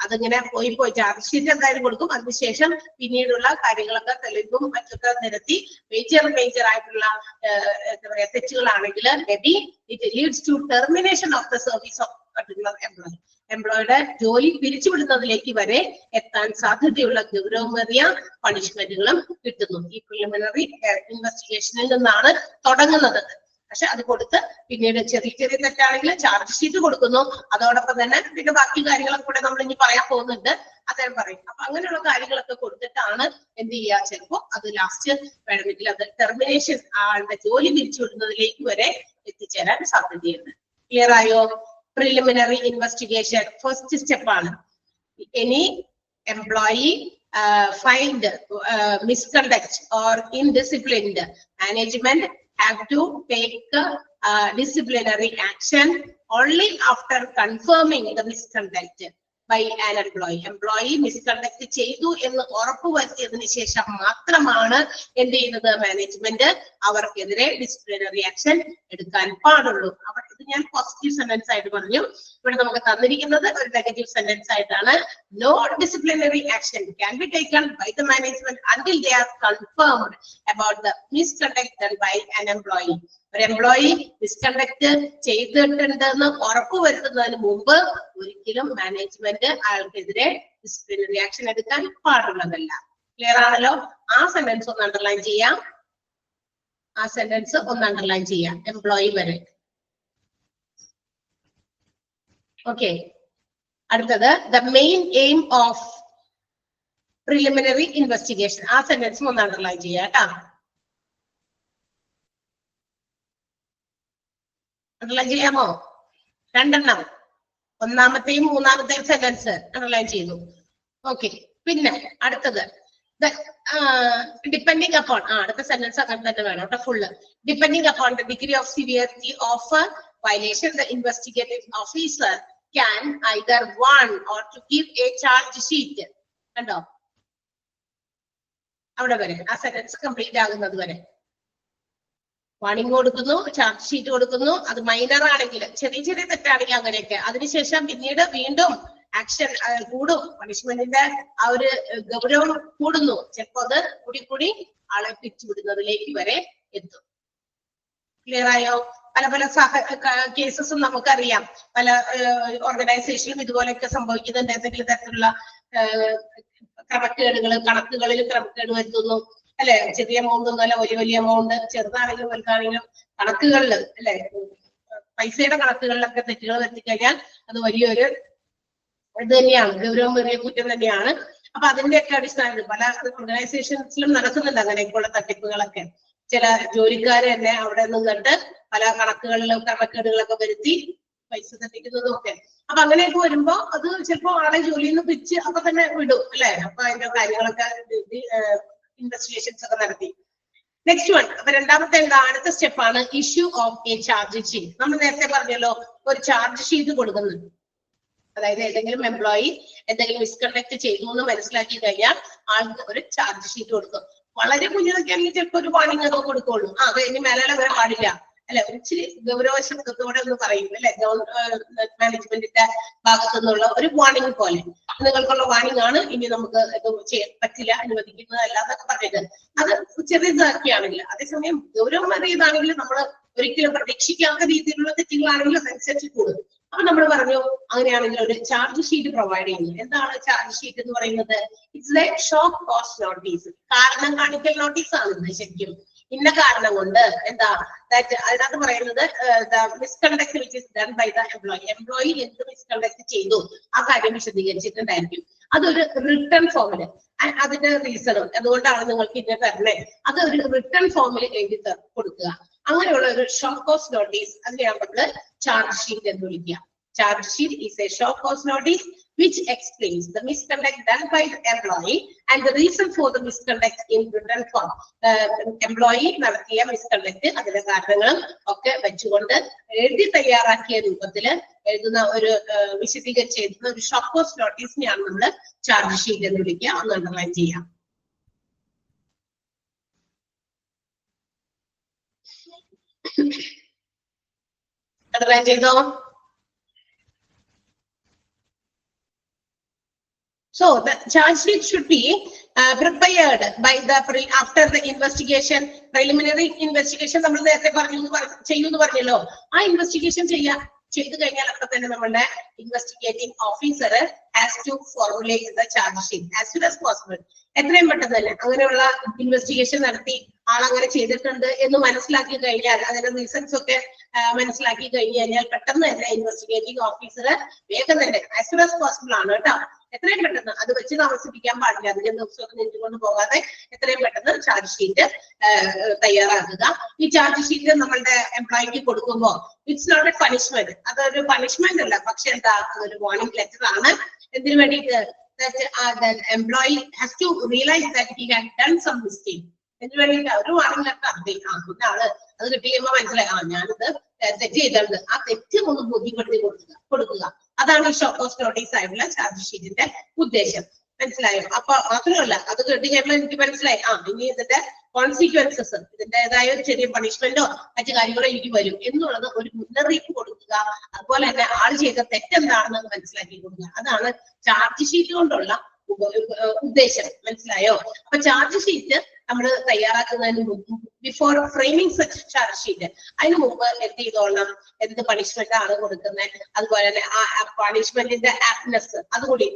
അതിങ്ങനെ പോയി ചാർജ് ഷീറ്റ് എന്തായാലും കൊടുക്കും. അതിനുശേഷം പിന്നീടുള്ള കാര്യങ്ങളൊക്കെ തെളിവും മറ്റൊക്കെ നിരത്തി മേജർ ആയിട്ടുള്ള എന്താ പറയാ തെറ്റുകളാണെങ്കിൽ maybe it leads to termination of the service of particular employee. എംപ്ലോയിയുടെ ജോലി പിരിച്ചുവിടുന്നതിലേക്ക് വരെ എത്താൻ സാധ്യതയുള്ള ഗൗരവമേറിയ പണിഷ്മെന്റുകളും കിട്ടുന്നു. ഈ പ്രിലിമിനറി ഇൻവെസ്റ്റിഗേഷനിൽ നിന്നാണ് തുടങ്ങുന്നത്. പക്ഷെ അത് കൊടുത്ത് പിന്നീട് ചെറിയ തെറ്റാണെങ്കിൽ ചാർജ് ഷീറ്റ് കൊടുക്കുന്നു. അതോടൊപ്പം തന്നെ പിന്നെ ബാക്കി കാര്യങ്ങളൊക്കെ കൂടെ നമ്മൾ ഇനി പറയാൻ പോകുന്നുണ്ട്, അദ്ദേഹം പറയും. അപ്പൊ അങ്ങനെയുള്ള കാര്യങ്ങളൊക്കെ കൊടുത്തിട്ടാണ് എന്ത് ചെയ്യുക, ചിലപ്പോ അത് ലാസ്റ്റ് വേണമെങ്കിൽ അത് ടെർമിനേഷൻ, ആളുടെ ജോലി പിരിച്ചുവിടുന്നതിലേക്ക് വരെ എത്തിച്ചേരാൻ സാധ്യതയുണ്ട്. ക്ലിയർ ആയോ? പ്രിലിമിനറി ഇൻവെസ്റ്റിഗേഷൻ ഫസ്റ്റ് സ്റ്റെപ്പ് ആണ്. Any employee find misconduct or indisciplined, management have to take disciplinary action only after confirming the misconduct. by an employee. Employee misconduct ചെയ്തു എന്ന് ഉറപ്പുവരുത്തിയതിനു ശേഷം മാത്രമാണ് എന്ത് ചെയ്യുന്നത് മാനേജ്മെന്റ് അവർക്കെതിരെ ഡിസിപ്ലിനറി ആക്ഷൻ എടുക്കാൻ പാടുള്ളൂ. അവർ ഇത് ഞാൻ പോസിറ്റീവ് സെന്റൻസ് ആയിട്ട് പറഞ്ഞു. ഇവിടെ നമുക്ക് തന്നിരിക്കുന്നത് ഒരു നെഗറ്റീവ് സെന്റൻസ് ആയിട്ടാണ്. No disciplinary action can be taken by the management until they are confirmed about the misconduct done by an employee. ഒരു എംപ്ലോയി മിസ്കണ്ടക്ട് ചെയ്തിട്ടുണ്ടെന്ന് ഉറപ്പുവരുത്തുന്നതിന് മുമ്പ് ഒരിക്കലും മാനേജ്മെന്റ് അയാൾക്കെതിരെ ഡിസിപ്ലിനറി ആക്ഷൻ എടുക്കാൻ പാടുള്ളതല്ല. ക്ലിയർ ആണല്ലോ? ആ സെന്റൻസ് ഒന്ന് അണ്ടർലൈൻ ചെയ്യാം. എംപ്ലോയി വരെ. ഓക്കെ, അടുത്തത് the main aim of preliminary investigation. ആ സെന്റൻസ് ഒന്ന് അണ്ടർലൈൻ ചെയ്യാം കേട്ടോ. അണ്ടർലൈൻ ചെയ്യാമോ? രണ്ടെണ്ണം, ഒന്നാമത്തെയും മൂന്നാമത്തെയും സെന്റൻസ് അണ്ടർലൈൻ ചെയ്തു. ഓക്കെ, പിന്നെ അടുത്തത് ഡിപ്പെൻഡിങ് അപ്പോൺ, അടുത്ത സെന്റൻസ് അങ്ങനെ തന്നെ വേണം കേട്ടോ full. Depending upon the degree of severity of violation the investigative officer can either warn or to give a charge sheet. കണ്ടോ? അവിടെ വരെ ആ സെന്റൻസ് കംപ്ലീറ്റ് ആകുന്നത് വരെ വാണിംഗ് കൊടുക്കുന്നു, ചാർജ് ഷീറ്റ് കൊടുക്കുന്നു. അത് മൈനർ ആണെങ്കിൽ, ചെറിയ ചെറിയ തെറ്റാണെങ്കിൽ അങ്ങനെയൊക്കെ. അതിനുശേഷം പിന്നീട് വീണ്ടും ആക്ഷൻ കൂടും, പണിഷ്മെന്റിന്റെ ആ ഒരു ഗൗരവം കൂടുന്നു. ചിലപ്പോ അത് കൂടി ആളെ പിരിച്ചുവിടുന്നതിലേക്ക് വരെ എത്തും. ക്ലിയർ ആയോ? പല പല കേസസും നമുക്കറിയാം. പല ഓർഗനൈസേഷനിലും ഇതുപോലെയൊക്കെ സംഭവിക്കുന്നുണ്ട്. എന്തെങ്കിലും തരത്തിലുള്ള കണക്കുകളിൽ ക്രമക്കേട് വരുത്തുന്നു, അല്ലെ? ചെറിയ എമൗണ്ട് ഒന്നുമല്ല, വലിയ എമൗണ്ട്, ചെറുതാണെങ്കിലും വലുതാണെങ്കിലും കണക്കുകളിൽ, അല്ലെ, പൈസയുടെ കണക്കുകളിലൊക്കെ തെറ്റുകൾ വരുത്തിക്കഴിഞ്ഞാൽ അത് വലിയൊരു ഇത് തന്നെയാണ്, ഗൗരവമേറിയ കുറ്റം തന്നെയാണ്. അപ്പൊ അതിന്റെയൊക്കെ അടിസ്ഥാനത്തിൽ പല ഓർഗനൈസേഷൻസിലും നടക്കുന്നുണ്ട് അങ്ങനെയൊക്കെയുള്ള തട്ടിപ്പുകളൊക്കെ. ചില ജോലിക്കാര് തന്നെ അവിടെ നിന്നിട്ട് പല കണക്കുകളിലും ക്രമക്കേടുകളൊക്കെ വരുത്തി പൈസ തട്ടിക്കുന്നതും ഒക്കെ. അപ്പൊ അങ്ങനെയൊക്കെ വരുമ്പോ അത് ചിലപ്പോ ആളെ ജോലിയിൽ നിന്ന് പിരിച്ച് അപ്പൊ തന്നെ വിടും, അല്ലെ? അപ്പൊ അതിന്റെ കാര്യങ്ങളൊക്കെ ഇൻവെസ്റ്റിഗേഷൻസ് ഒക്കെ നടത്തി. നെക്സ്റ്റ് വൺ, അപ്പൊ രണ്ടാമത്തെ എന്താ? അടുത്ത സ്റ്റെപ്പാണ് issue of a charge sheet. നമ്മൾ നേരത്തെ പറഞ്ഞല്ലോ, ഒരു ചാർജ് ഷീറ്റ് കൊടുക്കുന്നുണ്ട്. അതായത് ഏതെങ്കിലും എംപ്ലോയി എന്തെങ്കിലും മിസ്കണ്ടക്ട് ചെയ്തു എന്ന് മനസ്സിലാക്കി കഴിഞ്ഞാൽ ആൾക്ക് ഒരു ചാർജ് ഷീറ്റ് കൊടുക്കും. വളരെ കുഞ്ഞതൊക്കെ ആണെങ്കിൽ ചിലപ്പോൾ ഒരു വാണിംഗ് ഒക്കെ കൊടുക്കുള്ളൂ. അത് ഇനി മേലെ അങ്ങനെ പാടില്ല, അല്ലെ? ഇച്ചിരി ഗൗരവ ശബ്ദത്തോടെ ഒന്ന് പറയും, അല്ലെ? മാനേജ്മെന്റിന്റെ ഭാഗത്തു നിന്നുള്ള ഒരു വാണിംഗ് പോലെ, നിങ്ങൾക്കുള്ള വാണിംഗ് ആണ്, ഇനി നമുക്ക് ഇത് ചെയ്യാൻ പറ്റില്ല, അനുവദിക്കുന്നതല്ല എന്നൊക്കെ പറഞ്ഞത്. അത് ചെറിയതാക്കിയാണെങ്കിൽ. അതേസമയം ഗൗരവമേറിയതാണെങ്കിൽ നമ്മൾ ഒരിക്കലും പ്രതീക്ഷിക്കാത്ത രീതിയിലുള്ള തെറ്റുകളാണെങ്കിൽ അതനുസരിച്ച് കൂടും. അപ്പൊ നമ്മൾ പറഞ്ഞു, അങ്ങനെയാണെങ്കിൽ ഒരു ചാർജ് ഷീറ്റ് പ്രൊവൈഡ് ചെയ്യുന്നു. എന്താണ് ചാർജ് ഷീറ്റ് എന്ന് പറയുന്നത്? It's A shock cost notice. കാരണം കാണിക്കൽ നോട്ടീസ് ആണ് ഇത് ശരിക്കും. ഇന്ന കാരണം കൊണ്ട് എന്താ അതിനകത്ത് പറയുന്നത്, misconduct which is done by the employee. Employee എന്ത് മിസ്കണ്ടക്ട് ചെയ്തു ആ കാര്യം വിശദീകരിച്ചിട്ടുണ്ടായിരിക്കും. അതൊരു റിട്ടേൺ ഫോമില്, അതിന്റെ റീസണും അതുകൊണ്ടാണ് നിങ്ങൾക്ക് ഇന്നെ തരണേ, അത് ഒരു റിട്ടേൺ ഫോമിൽ എഴുതി കൊടുക്കുക. അങ്ങനെയുള്ള ഒരു ഷോക്ക് കോസ്റ്റ് നോട്ടീസ്, അതിനെയാണ് നമ്മള് ചാർജ് ഷീറ്റ് എന്ന് വിളിക്കുക. Charge sheet is A shock cost notice which explains the misconduct done by the employee and the reason for the misconduct in written form. Employee നടത്തിയ മിസ്കണ്ടക്ട്, അതിന്റെ കാരണങ്ങളും ഒക്കെ വെച്ചുകൊണ്ട് എഴുതി തയ്യാറാക്കിയ രൂപത്തിൽ എഴുതുന്ന ഒരു വിശദീകരിച്ച് എഴുതുന്ന ഒരു ഷോക്ക് കോസ്റ്റ് നോട്ടീസിനെയാണ് നമ്മൾ ചാർജ് ഷീറ്റ് എന്ന് വിളിക്കുക. ഒന്ന് അണ്ടർലൈൻ ചെയ്യാം. അണ്ടർലൈൻ ചെയ്തോ? So the charge sheet should be prepared by the after the investigation, preliminary investigation. നമ്മൾ നേരത്തെ ചെയ്യുമെന്ന് പറഞ്ഞല്ലോ, ആ ഇൻവെസ്റ്റിഗേഷൻ ചെയ്തു കഴിഞ്ഞാൽ അപ്പൊ തന്നെ നമ്മളുടെ investigating officer has to formulate the charge sheet as soon as possible. എത്രയും പെട്ടെന്ന് തന്നെ അങ്ങനെയുള്ള ഇൻവെസ്റ്റിഗേഷൻ നടത്തി ആളങ്ങനെ ചെയ്തിട്ടുണ്ട് എന്ന് മനസ്സിലാക്കി കഴിഞ്ഞാൽ, അതിന്റെ റീസൺസ് ഒക്കെ മനസ്സിലാക്കി കഴിഞ്ഞാൽ പെട്ടെന്ന് തന്നെ ഇൻവെസ്റ്റിഗേറ്റിംഗ് ഓഫീസർ വേഗം തന്നെ ആസ് സൂൺ ആസ് പോസിബിൾ ആണ് കേട്ടോ, എത്രയും പെട്ടെന്ന്, അത് വെച്ച് താമസിപ്പിക്കാൻ പാടില്ല, അധികം ദിവസമൊക്കെ നെഞ്ചുകൊണ്ട് പോകാതെ എത്രയും പെട്ടെന്ന് ചാർജ് ഷീറ്റ് തയ്യാറാക്കുക. ഈ ചാർജ് ഷീറ്റ് നമ്മളുടെ എംപ്ലോയിക്ക് കൊടുക്കുമ്പോൾ ഇറ്റ്സ് നോട്ട് എ പണിഷ്മെന്റ്. അതൊരു പണിഷ്മെന്റ് അല്ല, പക്ഷെ എന്താ, അതൊരു വാർണിംഗ് ലെറ്റർ ആണ്. എന്തിനു വേണ്ടിയിട്ട്? That the employee has to realize that he had done some mistake. ഇതിന് വേണ്ടിയിട്ട് ഒരു വാണിംഗ് ലെറ്റർ പിന്നെ ആള് അത് കിട്ടി കഴിയുമ്പോ മനസ്സിലായി ഞാനിത് തെറ്റ് ചെയ്തിട്ടുണ്ട്, ആ തെറ്റ് ഒന്ന് ബോധ്യപ്പെടുത്തി കൊടുക്കുക. അതാണ് ഈ ഷോ കോസ് നോട്ടീസ് ആയിട്ടുള്ള ചാർജ് ഷീറ്റിന്റെ ഉദ്ദേശം. മനസ്സിലായോ? അപ്പൊ മാത്രമല്ല അത് കേട്ട് കഴിയുമ്പോൾ എനിക്ക് മനസ്സിലായി ഇനി ഇതിന്റെ കോൺസിക്വൻസസ്, ഇതിന്റേതായ ഒരു ചെറിയ പണിഷ്മെന്റോ മറ്റു കാര്യങ്ങളോ എനിക്ക് വരും എന്നുള്ളത് ഒരു മുന്നറിയിപ്പ് കൊടുക്കുക. അതുപോലെ തന്നെ ആൾ ചെയ്ത തെറ്റെന്താണെന്ന് മനസ്സിലാക്കി കൊടുക്കുക. അതാണ് ചാർജ് ഷീറ്റ് കൊണ്ടുള്ള ഉദ്ദേശം. മനസ്സിലായോ? അപ്പൊ ചാർജ് ഷീറ്റ് നമ്മൾ തയ്യാറാക്കുന്നതിന് മുമ്പ്, before framing such charge sheet, അതിന് മുമ്പ് എന്ത് ചെയ്തോളണം, എന്ത് പണിഷ്മെന്റ് ആണ് കൊടുക്കുന്നത്, അതുപോലെ തന്നെ ആ പണിഷ്മെന്റിന്റെ ആപ്റ്റ്നെസ് അതുകൂടി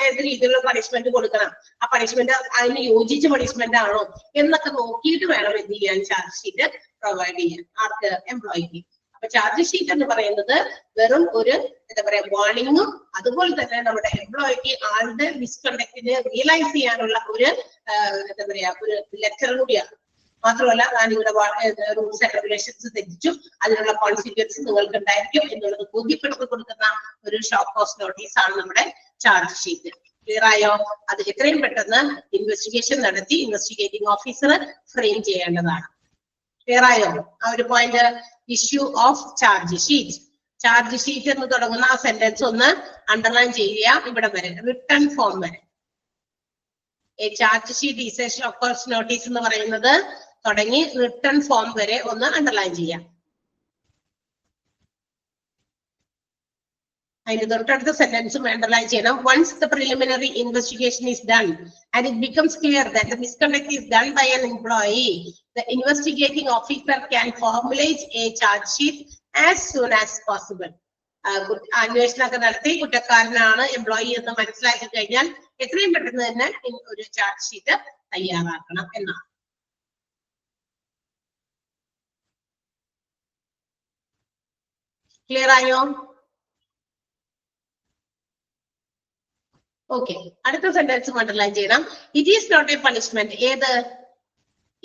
ഏത് രീതിയിലുള്ള പണിഷ്മെന്റ് കൊടുക്കണം, ആ പണിഷ്മെന്റ് അതിന് യോജിച്ച പണിഷ്മെന്റ് ആണോ എന്നൊക്കെ നോക്കിയിട്ട് വേണം എന്ത് ചെയ്യാൻ ചാർജ് ഷീറ്റ് പ്രൊവൈഡ് ചെയ്യാൻ ആർക്ക്, എംപ്ലോയിക്ക്. അപ്പൊ ചാർജ് ഷീറ്റ് എന്ന് പറയുന്നത് വെറും ഒരു എന്താ പറയാ വാർണിംഗും അതുപോലെ തന്നെ നമ്മുടെ എംപ്ലോയിക്ക് ആളുടെ മിസ്കണ്ടക്റ്റിന് റിയലൈസ് ചെയ്യാനുള്ള ഒരു എന്താ പറയാ ഒരു ലെറ്റർ കൂടിയാണ്. മാത്രമല്ല നിങ്ങളുടെ റൂൾസ് ആൻഡ് റെഗുലേഷൻസ് തെറ്റിച്ചു, അതിനുള്ള കോൺസിക്വൻസ് നിങ്ങൾക്ക് ഉണ്ടായിരിക്കും എന്നുള്ളത് ബോധ്യപ്പെടുത്തി കൊടുക്കുന്ന ഒരു ഷോർട്ട് കോസ് നോട്ടീസ് ആണ് നമ്മുടെ ചാർജ് ഷീറ്റ്. ക്ലിയർ ആയോ? അത് എത്രയും പെട്ടെന്ന് ഇൻവെസ്റ്റിഗേഷൻ നടത്തി ഇൻവെസ്റ്റിഗേറ്റിംഗ് ഓഫീസർ ഫ്രെയിം ചെയ്യേണ്ടതാണ്. ക്ലിയർ ആയോ ആ ഒരു point? Issue of charge sheet. Charge sheet എന്ന് തുടങ്ങുന്ന ആ സെന്റൻസ് ഒന്ന് അണ്ടർലൈൻ ചെയ്യുക, ഇവിടെ വരെ റിട്ടേൺ ഫോം വരെ. Charge sheet is a show cause notice എന്ന് പറയുന്നത് തുടങ്ങി റിട്ടേൺ ഫോം വരെ ഒന്ന് അണ്ടർലൈൻ ചെയ്യാം. അതിന്റെ തൊട്ടടുത്ത സെന്റൻസും അണ്ടർലൈൻ ചെയ്യണം. Once the preliminary investigation is done and it becomes clear that the misconduct is done by an employee, the investigating officer can formulate a charge sheet as soon as possible. അന്വേഷണമൊക്കെ നടത്തി കുറ്റക്കാരനാണ് എംപ്ലോയി എന്ന് മനസ്സിലാക്കി കഴിഞ്ഞാൽ എത്രയും പെട്ടെന്ന് തന്നെ ഒരു ചാർജ് ഷീറ്റ് തയ്യാറാക്കണം എന്നാണ്. ക്ലിയർ ആയോ? ഓക്കെ, അടുത്ത സെന്റൻസ് അണ്ടർലൈൻ ചെയ്യണം. It is not a punishment.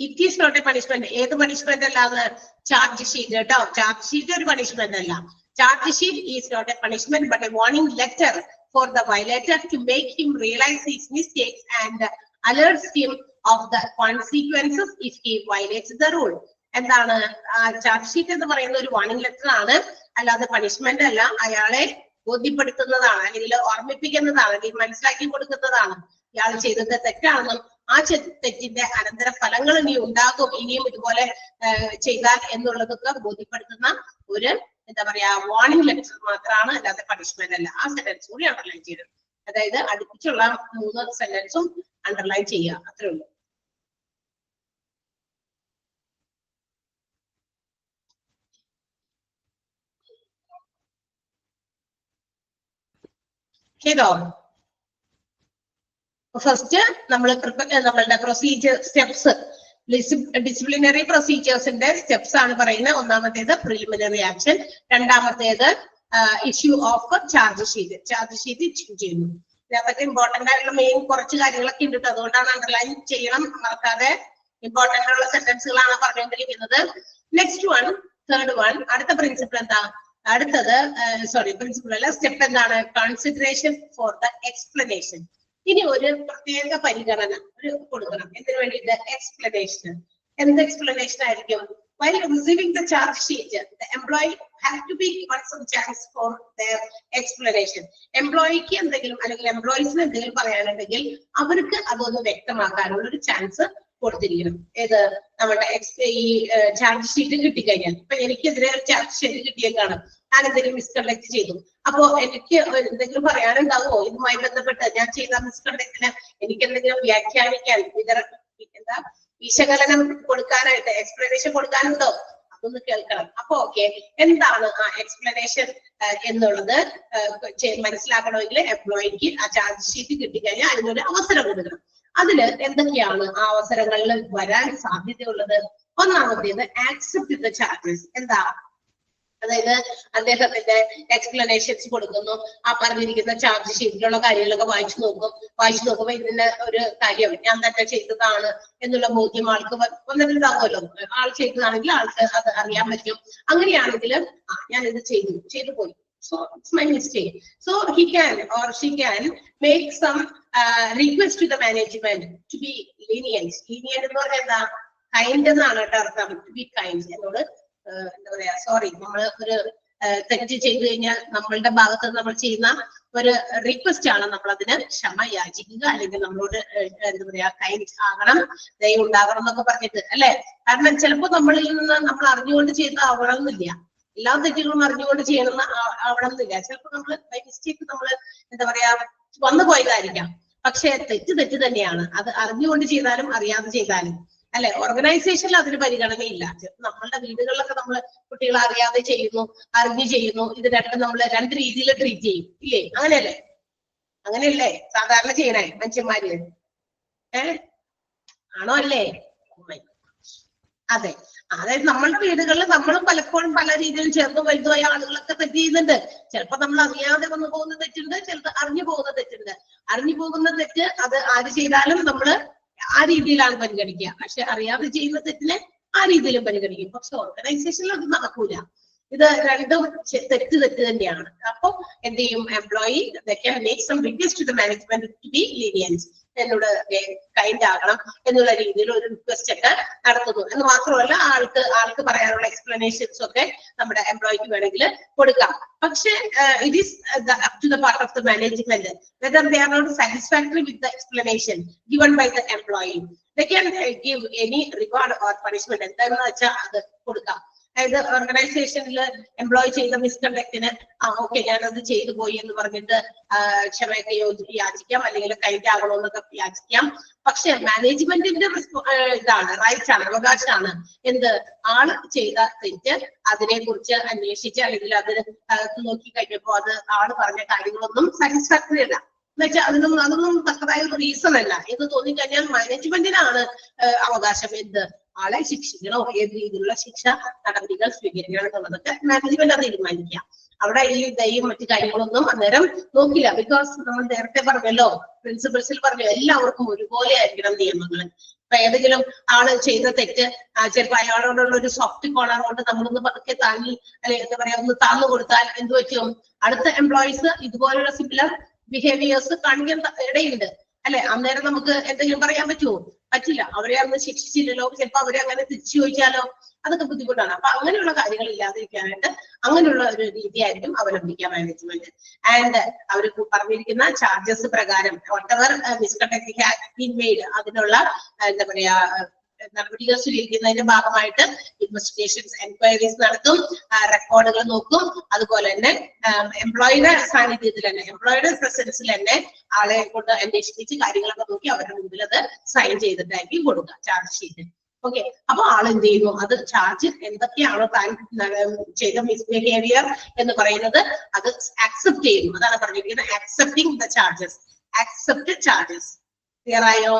It is not a punishment. ഏത് പണിഷ്മെന്റ് അല്ലാതെ? ചാർജ് ഷീറ്റ് കേട്ടോ. ചാർജ് ഷീറ്റ് ഒരു പണിഷ്മെന്റ് അല്ല. Charge sheet is not a punishment but a warning letter for the violator to make him realize his mistakes and alerts him of the consequences if he violates the rule. എന്താണ് ചാർജ് ഷീറ്റ് എന്ന് പറയുന്ന? ഒരു വാർണിംഗ് ലെറ്റർ ആണ്, അല്ലാതെ പണിഷ്മെന്റ് അല്ല. അയാളെ ബോധ്യപ്പെടുത്തുന്നതാണ്, അല്ലെങ്കിൽ ഓർമ്മിപ്പിക്കുന്നതാണ്, അല്ലെങ്കിൽ മനസ്സിലാക്കി കൊടുക്കുന്നതാണ് ഇയാൾ ചെയ്തത് തെറ്റാണെന്നും ആ തെറ്റിന്റെ അനന്തര ഫലങ്ങൾ ഇനി ഉണ്ടാകും ഇനിയും ഇതുപോലെ ചെയ്താൽ എന്നുള്ളതൊക്കെ ബോധ്യപ്പെടുത്തുന്ന ഒരു എന്താ പറയാ വാർണിംഗ് ലെറ്റർ മാത്രമാണ്, അല്ലാതെ പണിഷ്മെന്റ് അല്ല. ആ സെന്റൻസ് കൂടി അണ്ടർലൈൻ ചെയ്യണം. അതായത് അടുപ്പിച്ചുള്ള 3 സെന്റൻസും അണ്ടർലൈൻ ചെയ്യുക, അത്രേ ഉള്ളൂ. ചെയ്തോ? ഫസ്റ്റ് നമ്മളുടെ പ്രൊസീജിയർ സ്റ്റെപ്സ്, ഡിസിപ്ലിനറി പ്രൊസീജിയേഴ്സിന്റെ സ്റ്റെപ്സ് ആണ് പറയുന്നത്. ഒന്നാമത്തേത് പ്രിലിമിനറി ആക്ഷൻ, രണ്ടാമത്തേത് issue of charge sheet. Charge sheet issue ചെയ്യുന്നു. ഇതിനെപ്പറ്റി ഇമ്പോർട്ടന്റ് ആയിട്ടുള്ള മെയിൻ കുറച്ച് കാര്യങ്ങളൊക്കെ ഉണ്ട്, അതുകൊണ്ടാണ് അണ്ടർലൈൻ ചെയ്യണം, മറക്കാതെ. ഇമ്പോർട്ടന്റ് ഉള്ള സെന്റൻസുകളാണ് പറഞ്ഞുകൊണ്ടിരിക്കുന്നത്. നെക്സ്റ്റ് വൺ, തേർഡ് വൺ, അടുത്ത പ്രിൻസിപ്പിൾ എന്താ? അടുത്തത് പ്രിൻസിപ്പിൾ അല്ല, സ്റ്റെപ്പ് എന്താണ്? Consideration for the explanation. ഇനി ഒരു പ്രത്യേക പരിഗണന കൊടുക്കണം. എന്തിനു വേണ്ടിയിട്ട്? എക്സ്പ്ലനേഷൻ. എന്ത് എക്സ്പ്ലനേഷൻ ആയിരിക്കും? While receiving the charge sheet, the employee has to be given some chance for their explanation. എംപ്ലോയിക്ക് എന്തെങ്കിലും അല്ലെങ്കിൽ എംപ്ലോയീസിന് എന്തെങ്കിലും പറയാനുണ്ടെങ്കിൽ അവർക്ക് അതൊന്ന് വ്യക്തമാക്കാനുള്ള ഒരു ചാൻസ് കൊടുത്തിരിക്കണം. ഏത്? നമ്മുടെ ഈ ചാർജ് ഷീറ്റ് കിട്ടിക്കഴിഞ്ഞാൽ, ഇപ്പൊ എനിക്കെതിരെ ഒരു ചാർജ് ഷീറ്റ് കിട്ടിയേക്കാണ്, ഞാൻ എന്തെങ്കിലും മിസ്കണ്ടക്ട് ചെയ്തു, അപ്പോ എനിക്ക് എന്തെങ്കിലും പറയാനുണ്ടാവുമോ ഇതുമായി ബന്ധപ്പെട്ട്? ഞാൻ ചെയ്ത മിസ്കണ്ടക്റ്റിന് എനിക്ക് എന്തെങ്കിലും വ്യാഖ്യാനിക്കാൻ, വിശകലനം കൊടുക്കാനായിട്ട്, എക്സ്പ്ലനേഷൻ കൊടുക്കാനുണ്ടോ? അതൊന്ന് കേൾക്കണം. അപ്പൊ ഓക്കെ, എന്താണ് ആ എക്സ്പ്ലനേഷൻ എന്നുള്ളത് മനസ്സിലാക്കണമെങ്കിൽ എംപ്ലോയിക്ക് ആ ചാർജ് ഷീറ്റ് കിട്ടിക്കഴിഞ്ഞാൽ അതിനൊരു അവസരം കൊടുക്കണം. അതില് എന്തൊക്കെയാണ് ആ അവസരങ്ങളിൽ വരാൻ സാധ്യതയുള്ളത്? ഒന്നാമത്തേത് ആക്സെപ്റ്റ് ദ ചാർജസ്. എന്താ? അതായത് അദ്ദേഹത്തിന്റെ എക്സ്പ്ലനേഷൻസ് കൊടുക്കുന്നു, ആ പറഞ്ഞിരിക്കുന്ന ചാർജ് ഷീറ്റിലുള്ള കാര്യങ്ങളൊക്കെ വായിച്ചു നോക്കുമ്പോ ഇതിന്റെ ഒരു കാര്യം ഞാൻ തന്നെ ചെയ്തതാണ് എന്നുള്ള ബോധ്യം ആൾക്ക് വന്നിട്ടുണ്ടാവുമല്ലോ. ആൾ ചെയ്തതാണെങ്കിൽ ആൾക്ക് അത് അറിയാൻ പറ്റും. അങ്ങനെയാണെങ്കിൽ ഞാൻ ഇത് ചെയ്തു പോയി, so it's my mistake, so he can or she can make some request to the management to be lenient. Lenient എന്ന് പറഞ്ഞാൽ എന്താ? കൈൻഡ് എന്നാണ് കേട്ടോ അർത്ഥം. To be kind. എന്നോട് എന്താ പറയാ, സോറി, നമ്മൾ ഒരു തെറ്റ് ചെയ്തു കഴിഞ്ഞാൽ നമ്മളുടെ ഭാഗത്ത് നമ്മൾ ചെയ്യുന്ന ഒരു റിക്വസ്റ്റ് ആണ്, നമ്മൾ അതിന് ക്ഷമ യാചിക്കുക, അല്ലെങ്കിൽ നമ്മളോട് എന്താ പറയാ കൈൻഡ് ആകണം, ദയ ഉണ്ടാകണം എന്നൊക്കെ പറഞ്ഞിട്ട് അല്ലെ. കാരണം ചിലപ്പോ നമ്മളിൽ നിന്ന് നമ്മൾ അറിഞ്ഞുകൊണ്ട് ചെയ്യുന്ന ആവണമെന്നില്ല, എല്ലാ തെറ്റുകളും അറിഞ്ഞുകൊണ്ട് ചെയ്യണമെന്ന് ആവണമെന്നില്ല. ചിലപ്പോ നമ്മൾ ബൈ മിസ്റ്റേക്ക് നമ്മൾ എന്താ പറയാ വന്നു പോയതായിരിക്കാം, പക്ഷെ തെറ്റ് തന്നെയാണ്. അത് അറിഞ്ഞുകൊണ്ട് ചെയ്താലും അറിയാതെ ചെയ്താലും അല്ലെ. ഓർഗനൈസേഷനിൽ അതിന് പരിഗണനയില്ല. നമ്മളുടെ വീടുകളിലൊക്കെ നമ്മൾ കുട്ടികളെ അറിയാതെ ചെയ്യുന്നു, അറിഞ്ഞു ചെയ്യുന്നു, ഇത് രണ്ടും നമ്മൾ രണ്ട് രീതിയിൽ ട്രീറ്റ് ചെയ്യും ഇല്ലേ? അങ്ങനെയല്ലേ? അങ്ങനെയല്ലേ സാധാരണ ചെയ്യണേ മനുഷ്യന്മാര്? ആണോ അല്ലേ? അതെ. അതായത് നമ്മളുടെ വീടുകളിൽ നമ്മളും പലപ്പോഴും പല രീതിയിൽ ചെറുതും വലുതുമായ ആളുകളൊക്കെ തെറ്റ് ചെയ്യുന്നുണ്ട്. ചിലപ്പോ നമ്മൾ അറിയാതെ വന്നു പോകുന്ന തെറ്റുണ്ട്, ചിലത് അറിഞ്ഞു പോകുന്ന തെറ്റുണ്ട്. അറിഞ്ഞു പോകുന്ന തെറ്റ് അത് ആര് ചെയ്താലും നമ്മള് ആ രീതിയിലാണ് പരിഗണിക്കുക, പക്ഷെ അറിയാതെ ചെയ്യുന്ന തെറ്റിനെ ആ രീതിയിലും പരിഗണിക്കും. പക്ഷെ ഓർഗനൈസേഷനിൽ അത് നടക്കൂല. ഇത് രണ്ടും തെറ്റ് തന്നെയാണ്. അപ്പൊ എന്ത് ചെയ്യും? Employee request to the management to be lenience, എന്നോട് കൈൻഡ് ആകണം എന്നുള്ള രീതിയിൽ ഒരു റിക്വസ്റ്റ് ഒക്കെ നടത്തുന്നു എന്ന് മാത്രമല്ല, ആൾക്ക് പറയാനുള്ള എക്സ്പ്ലനേഷൻസ് ഒക്കെ നമ്മുടെ എംപ്ലോയിക്ക് വേണമെങ്കിൽ കൊടുക്കാം. പക്ഷെ it is up to the part of the management whether they are not satisfactory with the explanation given by the employee. They can give any reward or punishment, എന്താണെന്ന് വെച്ചാൽ അത് കൊടുക്കാം. അതായത് ഓർഗനൈസേഷനിൽ എംപ്ലോയി ചെയ്ത മിസ്കണ്ടക്റ്റിന് ഓക്കെ ഞാനത് ചെയ്തു പോയി എന്ന് പറഞ്ഞിട്ട് ക്ഷമയൊക്കെ യാചിക്കാം, അല്ലെങ്കിൽ കൈൻഡ് ആകണമെന്നൊക്കെ യാചിക്കാം. പക്ഷെ മാനേജ്മെന്റിന്റെ ഇതാണ്, റൈറ്റ്സ് ആണ്, അവകാശമാണ്. എന്ത്? ആള് ചെയ്ത തെറ്റ് അതിനെ കുറിച്ച് അന്വേഷിച്ച് അല്ലെങ്കിൽ അതിന് നോക്കി കഴിഞ്ഞപ്പോ അത് ആള് പറഞ്ഞ കാര്യങ്ങളൊന്നും സാറ്റിസ്ഫാക്ടറി അല്ല എന്ന് വെച്ചാൽ അതൊന്നും തക്കതായ ഒരു റീസൺ അല്ല എന്ന് തോന്നിക്കഴിഞ്ഞാൽ മാനേജ്മെന്റിനാണ് അവകാശം. എന്ത്? ആളെ ശിക്ഷിക്കണോ, ഏത് രീതിയിലുള്ള ശിക്ഷ നടപടികൾ സ്വീകരിക്കണം എന്നുള്ളതൊക്കെ മാനേജ്മെന്റ് അത് തീരുമാനിക്കാം. അവിടെ ഈ ദയും മറ്റു കാര്യങ്ങളൊന്നും അന്നേരം നോക്കില്ല. ബിക്കോസ് നമ്മൾ നേരത്തെ പറഞ്ഞല്ലോ, പ്രിൻസിപ്പൽസിൽ പറഞ്ഞു എല്ലാവർക്കും ഒരുപോലെ ആയിരിക്കണം നിയമങ്ങൾ. ഇപ്പൊ ഏതെങ്കിലും ആള് ചെയ്ത തെറ്റ് ചിലപ്പോ അയാളോടുള്ള ഒരു സോഫ്റ്റ് കോർണർ കൊണ്ട് നമ്മളൊന്ന് പതുക്കെ താങ്ങി അല്ലെ എന്താ പറയാ ഒന്ന് താന്നു കൊടുത്താൽ എന്ത് പറ്റും? അടുത്ത എംപ്ലോയീസ് ഇതുപോലുള്ള സിമിലർ ബിഹേവിയേഴ്സ് കാണിക്കാൻ ഇടയുണ്ട് അല്ലെ. അന്നേരം നമുക്ക് എന്തെങ്കിലും പറയാൻ പറ്റുമോ? പറ്റില്ല. അവരെ അന്ന് ശിക്ഷിച്ചില്ലല്ലോ, ചിലപ്പോ അവരെ അങ്ങനെ തിരിച്ചു ചോദിച്ചാലോ, അതൊക്കെ ബുദ്ധിമുട്ടാണ്. അപ്പൊ അങ്ങനെയുള്ള കാര്യങ്ങൾ ഇല്ലാതിരിക്കാനായിട്ട് അങ്ങനെയുള്ള ഒരു രീതിയായിരിക്കും അവലംബിക്കുക മാനേജ്മെന്റ്. ആൻഡ് അവർ പറഞ്ഞിരിക്കുന്ന ചാർജസ് പ്രകാരം whatever misconduct has been made അതിനുള്ള എന്താ പറയാ നടപടികൾ സ്വീകരിക്കുന്നതിന്റെ ഭാഗമായിട്ട് ഇൻവെസ്റ്റിഗേഷൻസ് എൻക്വയറീസ് നടത്തും, റെക്കോർഡുകൾ നോക്കും. അതുപോലെ തന്നെ എംപ്ലോയിയുടെ സാന്നിധ്യത്തിൽ തന്നെ എംപ്ലോയിയുടെ പ്രസൻസിൽ തന്നെ ആളെ കൊണ്ട് അന്വേഷിപ്പിച്ച് കാര്യങ്ങളൊക്കെ നോക്കി അവരുടെ മുമ്പിൽ അത് സൈൻ ചെയ്തിട്ടായിരിക്കും കൊടുക്കുക ചാർജ് ഷീറ്റ്. ഓക്കെ. അപ്പൊ ആൾ എന്ത് ചെയ്യുന്നു? അത് ചാർജ് എന്തൊക്കെയാണോ താൻ ചെയ്ത മിസ്ബിഹേവിയർ എന്ന് പറയുന്നത് അത് ആക്സെപ്റ്റ് ചെയ്യുന്നു. അതാണ് പറഞ്ഞിരിക്കുന്നത് accepting the charges. Accept charges. Clear ആയോ?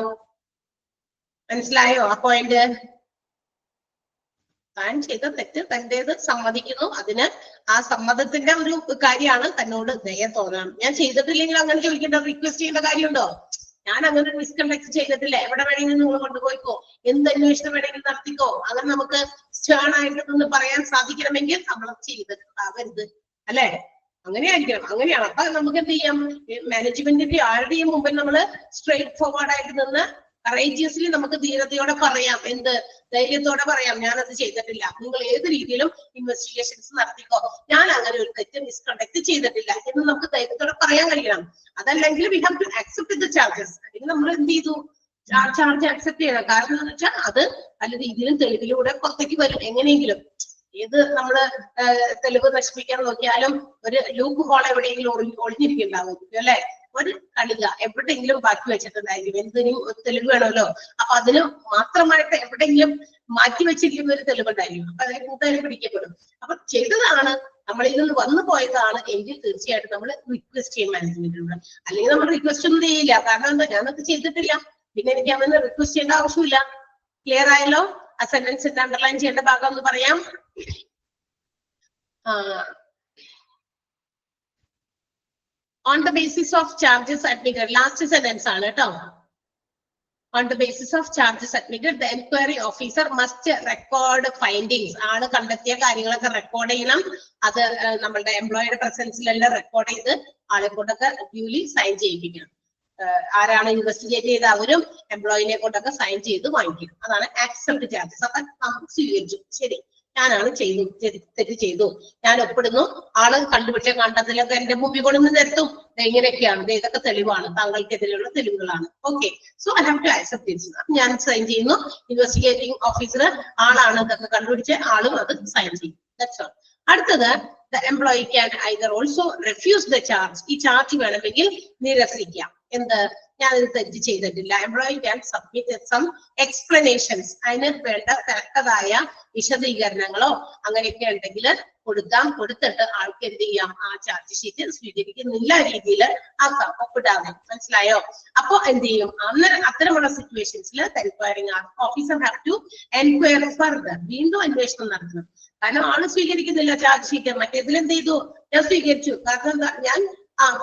മനസ്സിലായോ ആ പോയിന്റ്? താൻ ചെയ്ത തെറ്റ് തന്റേത് സമ്മതിക്കുന്നു, അതിന് ആ സമ്മതത്തിന്റെ ഒരു കാര്യമാണ് തന്നോട് ദയ തോന്നണം. ഞാൻ ചെയ്തിട്ടില്ലെങ്കിൽ അങ്ങനെ ചോദിക്കേണ്ട, റിക്വസ്റ്റ് ചെയ്യേണ്ട കാര്യമുണ്ടോ? ഞാൻ അങ്ങനെ ഒരു മിസ്കണ്ടക്ട് ചെയ്തിട്ടില്ല, എവിടെ വേണമെങ്കിലും നിങ്ങൾ കൊണ്ടുപോയിക്കോ, എന്ത് അന്വേഷണം വേണമെങ്കിലും നടത്തിക്കോ, അങ്ങനെ നമുക്ക് സ്റ്റേൺ ആയിട്ട് നിന്ന് പറയാൻ സാധിക്കണമെങ്കിൽ നമ്മൾ ചെയ്തിട്ടാവരുത് അല്ലെ. അങ്ങനെയായിരിക്കണം. അങ്ങനെയാണ്. അപ്പൊ നമുക്ക് എന്ത് ചെയ്യാം? മാനേജ്മെന്റിന്റെ ആരുടെയും മുമ്പിൽ നമ്മൾ സ്ട്രെയിറ്റ് ഫോർവേഡ് ആയിട്ട് നിന്ന് കറേജിയസ്ലി നമുക്ക് ധീരതയോടെ പറയാം. എന്ത്? ധൈര്യത്തോടെ പറയാം, ഞാനത് ചെയ്തിട്ടില്ല, നിങ്ങൾ ഏത് രീതിയിലും ഇൻവെസ്റ്റിഗേഷൻസ് നടത്തിക്കോ, ഞാൻ അങ്ങനെ ഒരു തെറ്റ് മിസ്കണ്ടക്ട് ചെയ്തിട്ടില്ല എന്ന് നമുക്ക് ധൈര്യത്തോടെ പറയാൻ കഴിയണം. അതല്ലെങ്കിൽ we have to accept the charges. അല്ലെങ്കിൽ നമ്മൾ എന്ത് ചെയ്തു? ചാർജ് ആക്സെപ്റ്റ് ചെയ്യണം. കാരണം എന്ന് വെച്ചാൽ അത് പല രീതിയിലും തെളിവിലൂടെ പുറത്തേക്ക് വരും. എങ്ങനെയെങ്കിലും ഏത് നമ്മള് തെളിവ് നശിപ്പിക്കാൻ നോക്കിയാലും ഒരു ലൂപ്പ് ഹോൾ എവിടെയെങ്കിലും ഒളിഞ്ഞിരിക്കുന്നുണ്ടാവും അല്ലെ. ഒരു കളിക എവിടെയെങ്കിലും ബാക്കി വെച്ചിട്ടുണ്ടായിരിക്കും. എന്തിനും ഒരു തെളിവ് വേണമല്ലോ. അപ്പൊ അതിന് മാത്രമായിട്ട് എവിടെയെങ്കിലും മാറ്റി വെച്ചിരിക്കുന്ന ഒരു തെളിവുണ്ടായിരിക്കും. അപ്പൊ അതിന് കൂട്ടുകാരെ പിടിക്കപ്പെടും. അപ്പൊ ചെയ്തതാണ്, നമ്മളിൽ നിന്ന് വന്നു പോയതാണ് എങ്കിൽ തീർച്ചയായിട്ടും നമ്മൾ റിക്വസ്റ്റ് ചെയ്യും മാനേജ്മെന്റിനോട്. അല്ലെങ്കിൽ നമ്മൾ റിക്വസ്റ്റ് ഒന്നും ചെയ്യില്ല. കാരണം എന്താ? ഞാനത് ചെയ്തിട്ടില്ല, പിന്നെ എനിക്ക് അങ്ങനെ റിക്വസ്റ്റ് ചെയ്യേണ്ട ആവശ്യമില്ല. ക്ലിയർ ആയല്ലോ? ആ സെന്റൻസിന്റെ അണ്ടർലൈൻ ചെയ്യേണ്ട ഭാഗം ഒന്ന് പറയാം. On the basis of charges admitted, last sentence ആണ് കേട്ടോ. On the basis of charges admitted, the enquiry officer must record findings. ആള് കണ്ടെത്തിയ കാര്യങ്ങളൊക്കെ റെക്കോർഡ് ചെയ്യണം. അത് നമ്മളുടെ എംപ്ലോയിയുടെ പ്രസൻസിലെല്ലാം റെക്കോർഡ് ചെയ്ത് ആളെ കൊണ്ടൊക്കെ ഡ്യൂലി സൈൻ ചെയ്യിപ്പിക്കണം. ആരാണ് ഇൻവെസ്റ്റിഗേറ്റ് ചെയ്ത അവരും എംപ്ലോയിനെ കൊണ്ടൊക്കെ സൈൻ ചെയ്ത് വാങ്ങിക്കും. അതാണ് ആക്സെപ്റ്റ് ചാർജസ്. അപ്പൊ നമുക്ക് സ്വീകരിച്ചു, ശരി ഞാനാണ് തെറ്റ് ചെയ്തു, ഞാൻ ഒപ്പിടുന്നു, ആള് കണ്ടുപിടിച്ച കണ്ടതിലൊക്കെ എന്റെ മുമ്പിൽ കൊണ്ടു നിരത്തും, ഇങ്ങനെയൊക്കെയാണ്, ഇതൊക്കെ തെളിവാണ്, താങ്കൾക്കെതിരെയുള്ള തെളിവുകളാണ്. Okay, so I have to accept this. ഞാൻ സൈൻ ചെയ്യുന്നു, ഇൻവെസ്റ്റിഗേറ്റിംഗ് ഓഫീസർ ആളാണ് ഇതൊക്കെ കണ്ടുപിടിച്ച ആളും അത് സൈൻ ചെയ്യും. That's all. അടുത്തത് the employee can either also refuse the charge. ഈ ചാർജ് വേണമെങ്കിൽ നിരസിക്കാം. എന്ത്, ഞാൻ ഇത് തെറ്റ് ചെയ്തിട്ടില്ല. Employee can submit some explanations. അതിന് വേണ്ട തക്കതായ വിശദീകരണങ്ങളോ അങ്ങനെയൊക്കെ ഉണ്ടെങ്കിൽ കൊടുക്കാം. കൊടുത്തിട്ട് ആൾക്ക് എന്ത് ചെയ്യാം, ആ ചാർജ് ഷീറ്റ് സ്വീകരിക്കുന്നില്ല രീതിയിൽ ആക്കാം, ഒപ്പിടാതെ. മനസ്സിലായോ? അപ്പൊ എന്ത് ചെയ്യും, അത്തരമുള്ള സിറ്റുവേഷൻസിൽ enquiring officer have to enquire further. വീണ്ടും അന്വേഷണം നടത്തണം. കാരണം ആള് സ്വീകരിക്കുന്നില്ല ചാർജ് ഷീറ്റ്. മറ്റേതിൽ എന്ത് ചെയ്തു, ഞാൻ സ്വീകരിച്ചു. കാരണം എന്താ, ഞാൻ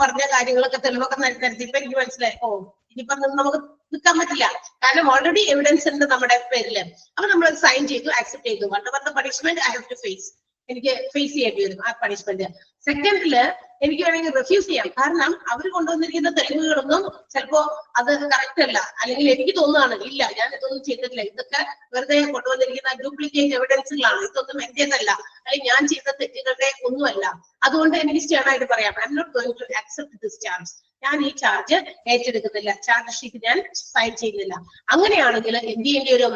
പറഞ്ഞ കാര്യങ്ങളൊക്കെ തെളിവൊക്കെ നിരത്തിയപ്പോ എനിക്ക് മനസ്സിലായി, ഓ ഇനിയിപ്പം നമുക്ക് നിൽക്കാൻ പറ്റില്ല. കാരണം ഓൾറെഡി എവിഡൻസ് ഉണ്ട് നമ്മുടെ പേരില്. അപ്പൊ നമ്മൾ സൈൻ ചെയ്തു, ആക്സെപ്റ്റ് ചെയ്തു. One punishment I have to face. എനിക്ക് ഫേസ് ചെയ്യേണ്ടി വരും ആ പണിഷ്മെന്റ്. സെക്കൻഡില് എനിക്ക് വേണമെങ്കിൽ റിഫ്യൂസ് ചെയ്യാം. കാരണം അവർ കൊണ്ടുവന്നിരിക്കുന്ന തെളിവുകളൊന്നും ചിലപ്പോ അത് കറക്റ്റ് അല്ല, അല്ലെങ്കിൽ എനിക്ക് തോന്നുകയാണ് ഇല്ല ഞാൻ ഇതൊന്നും ചെയ്തിട്ടില്ല, ഇതൊക്കെ വെറുതെ കൊണ്ടുവന്നിരിക്കുന്ന ഡ്യൂപ്ലിക്കേറ്റ് എവിഡൻസുകളാണ്, ഇതൊന്നും എന്റേതല്ല, അല്ലെങ്കിൽ ഞാൻ ചെയ്ത തെറ്റുകളുടെ ഒന്നുമല്ല. അതുകൊണ്ട് എനിക്ക് സ്റ്റേണായിട്ട് പറയാം, I'm not going to accept this charge. ഞാൻ ഈ ചാർജ് ഏറ്റെടുക്കുന്നില്ല, ചാർജ് ഷീറ്റ് ഞാൻ സൈൻ ചെയ്യുന്നില്ല. അങ്ങനെയാണെങ്കിൽ എന്ത് ചെയ്യേണ്ടി വരും,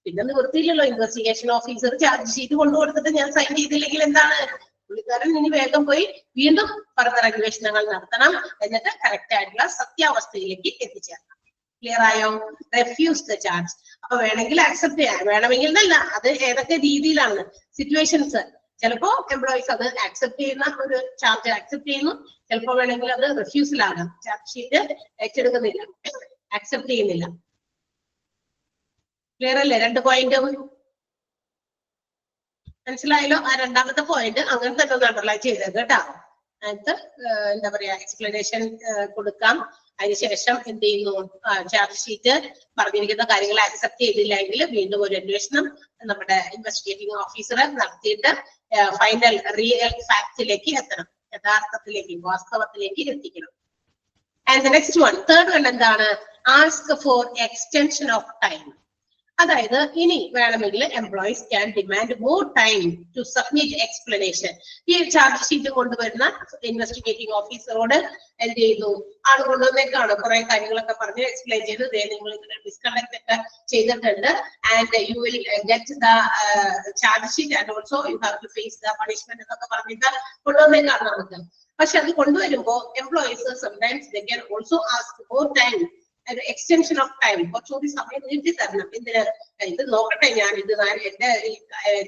പിന്നെ നിവൃത്തിയില്ലല്ലോ. ഇൻവെസ്റ്റിഗേഷൻ ഓഫീസർ ചാർജ് ഷീറ്റ് കൊണ്ടുകൊടുത്തിട്ട് ഞാൻ സൈൻ ചെയ്തില്ലെങ്കിൽ എന്താണ്, പുള്ളിക്കാരൻ ഇനി വേഗം പോയി വീണ്ടും ഫർദർ അന്വേഷണങ്ങൾ നടത്തണം, എന്നിട്ട് കറക്റ്റ് ആയിട്ടുള്ള സത്യാവസ്ഥയിലേക്ക് എത്തിച്ചേരണം. ക്ലിയർ ആയോ? Refuse the charge. അപ്പൊ വേണമെങ്കിൽ ആക്സെപ്റ്റ് ചെയ്യാം, വേണമെങ്കിൽ എന്നല്ല, അത് ഏതൊക്കെ രീതിയിലാണ് സിറ്റുവേഷൻസ്. ചിലപ്പോ എംപ്ലോയീസ് അത് ആക്സെപ്റ്റ് ചെയ്യുന്ന ഒരു ചാർജ് ആക്സെപ്റ്റ് ചെയ്യുന്നു, ചിലപ്പോ വേണമെങ്കിൽ അത് റിഫ്യൂസിലാകാം, ചാർജ് ഷീറ്റ് ഏറ്റെടുക്കുന്നില്ല, ആക്സെപ്റ്റ് ചെയ്യുന്നില്ല. ക്ലിയർ അല്ലേ? രണ്ട് പോയിന്റും മനസ്സിലായല്ലോ? ആ രണ്ടാമത്തെ പോയിന്റ് അങ്ങനെ തന്നെ ഒന്ന് അണ്ടർലൈൻ ചെയ്തത് കേട്ടോ. അതിനകത്ത് എന്താ പറയാ, എക്സ്പ്ലനേഷൻ കൊടുക്കാം. അതിനുശേഷം എന്ത് ചെയ്യുന്നു, ചാർജ് ഷീറ്റ് പറഞ്ഞിരിക്കുന്ന കാര്യങ്ങൾ ആക്സെപ്റ്റ് ചെയ്തില്ലെങ്കിൽ വീണ്ടും ഒരു അന്വേഷണം നമ്മുടെ ഇൻവെസ്റ്റിഗേറ്റിംഗ് ഓഫീസർ നടത്തിയിട്ട് ഫൈനൽ റിയൽ ഫാക്ടിലേക്ക് എത്തണം, യഥാർത്ഥത്തിലേക്ക് വാസ്തവത്തിലേക്ക് എത്തിക്കണം. And the next one, third one എന്താണ്, ask for extension of time. അതായത് ഇനി വേണമെങ്കിൽ employees can demand more time to submit explanation. ഈ ചാർജ് ഷീറ്റ് കൊണ്ടുവരുന്ന ഇൻവെസ്റ്റിഗേറ്റിംഗ് ഓഫീസറോട് എന്ത് ചെയ്തു, ആൾ കൊണ്ടുവന്നേക്കാണ് കുറെ കാര്യങ്ങളൊക്കെ പറഞ്ഞ് എക്സ്പ്ലെയിൻ ചെയ്ത്, നിങ്ങൾ ഇങ്ങനെ മിസ്കണ്ടക്ട് ഒക്കെ ചെയ്തിട്ടുണ്ട്, and you will get the charge sheet and also you have to face the punishment എന്നൊക്കെ പറഞ്ഞിട്ട് കൊണ്ടുവന്നേക്കാണ് നമുക്ക്. പക്ഷെ അത് കൊണ്ടുവരുമ്പോ employees sometimes they can also ask more time, extension of time, കുറച്ചുകൂടി സമയം നീട്ടി തരണം. എന്തിന്, ഇത് നോക്കട്ടെ, ഞാൻ ഇത് എന്റെ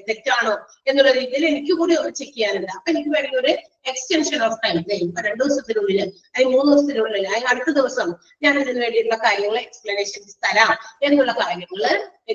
തെറ്റാണോ എന്നുള്ള രീതിയിൽ എനിക്ക് കൂടി ചെക്ക് ചെയ്യാനുണ്ട്. അപ്പൊ എനിക്ക് വേണമെങ്കിൽ ഒരു എക്സ്റ്റൻഷൻ ഓഫ് ടൈം, ഇപ്പൊ 2 ദിവസത്തിനുള്ളിൽ അല്ലെങ്കിൽ 3 ദിവസത്തിനുള്ളിൽ അല്ലെങ്കിൽ അടുത്ത ദിവസം ഞാൻ ഇതിന് വേണ്ടിയിട്ടുള്ള കാര്യങ്ങൾ എക്സ്പ്ലനേഷൻസ് തരാം എന്നുള്ള കാര്യങ്ങൾ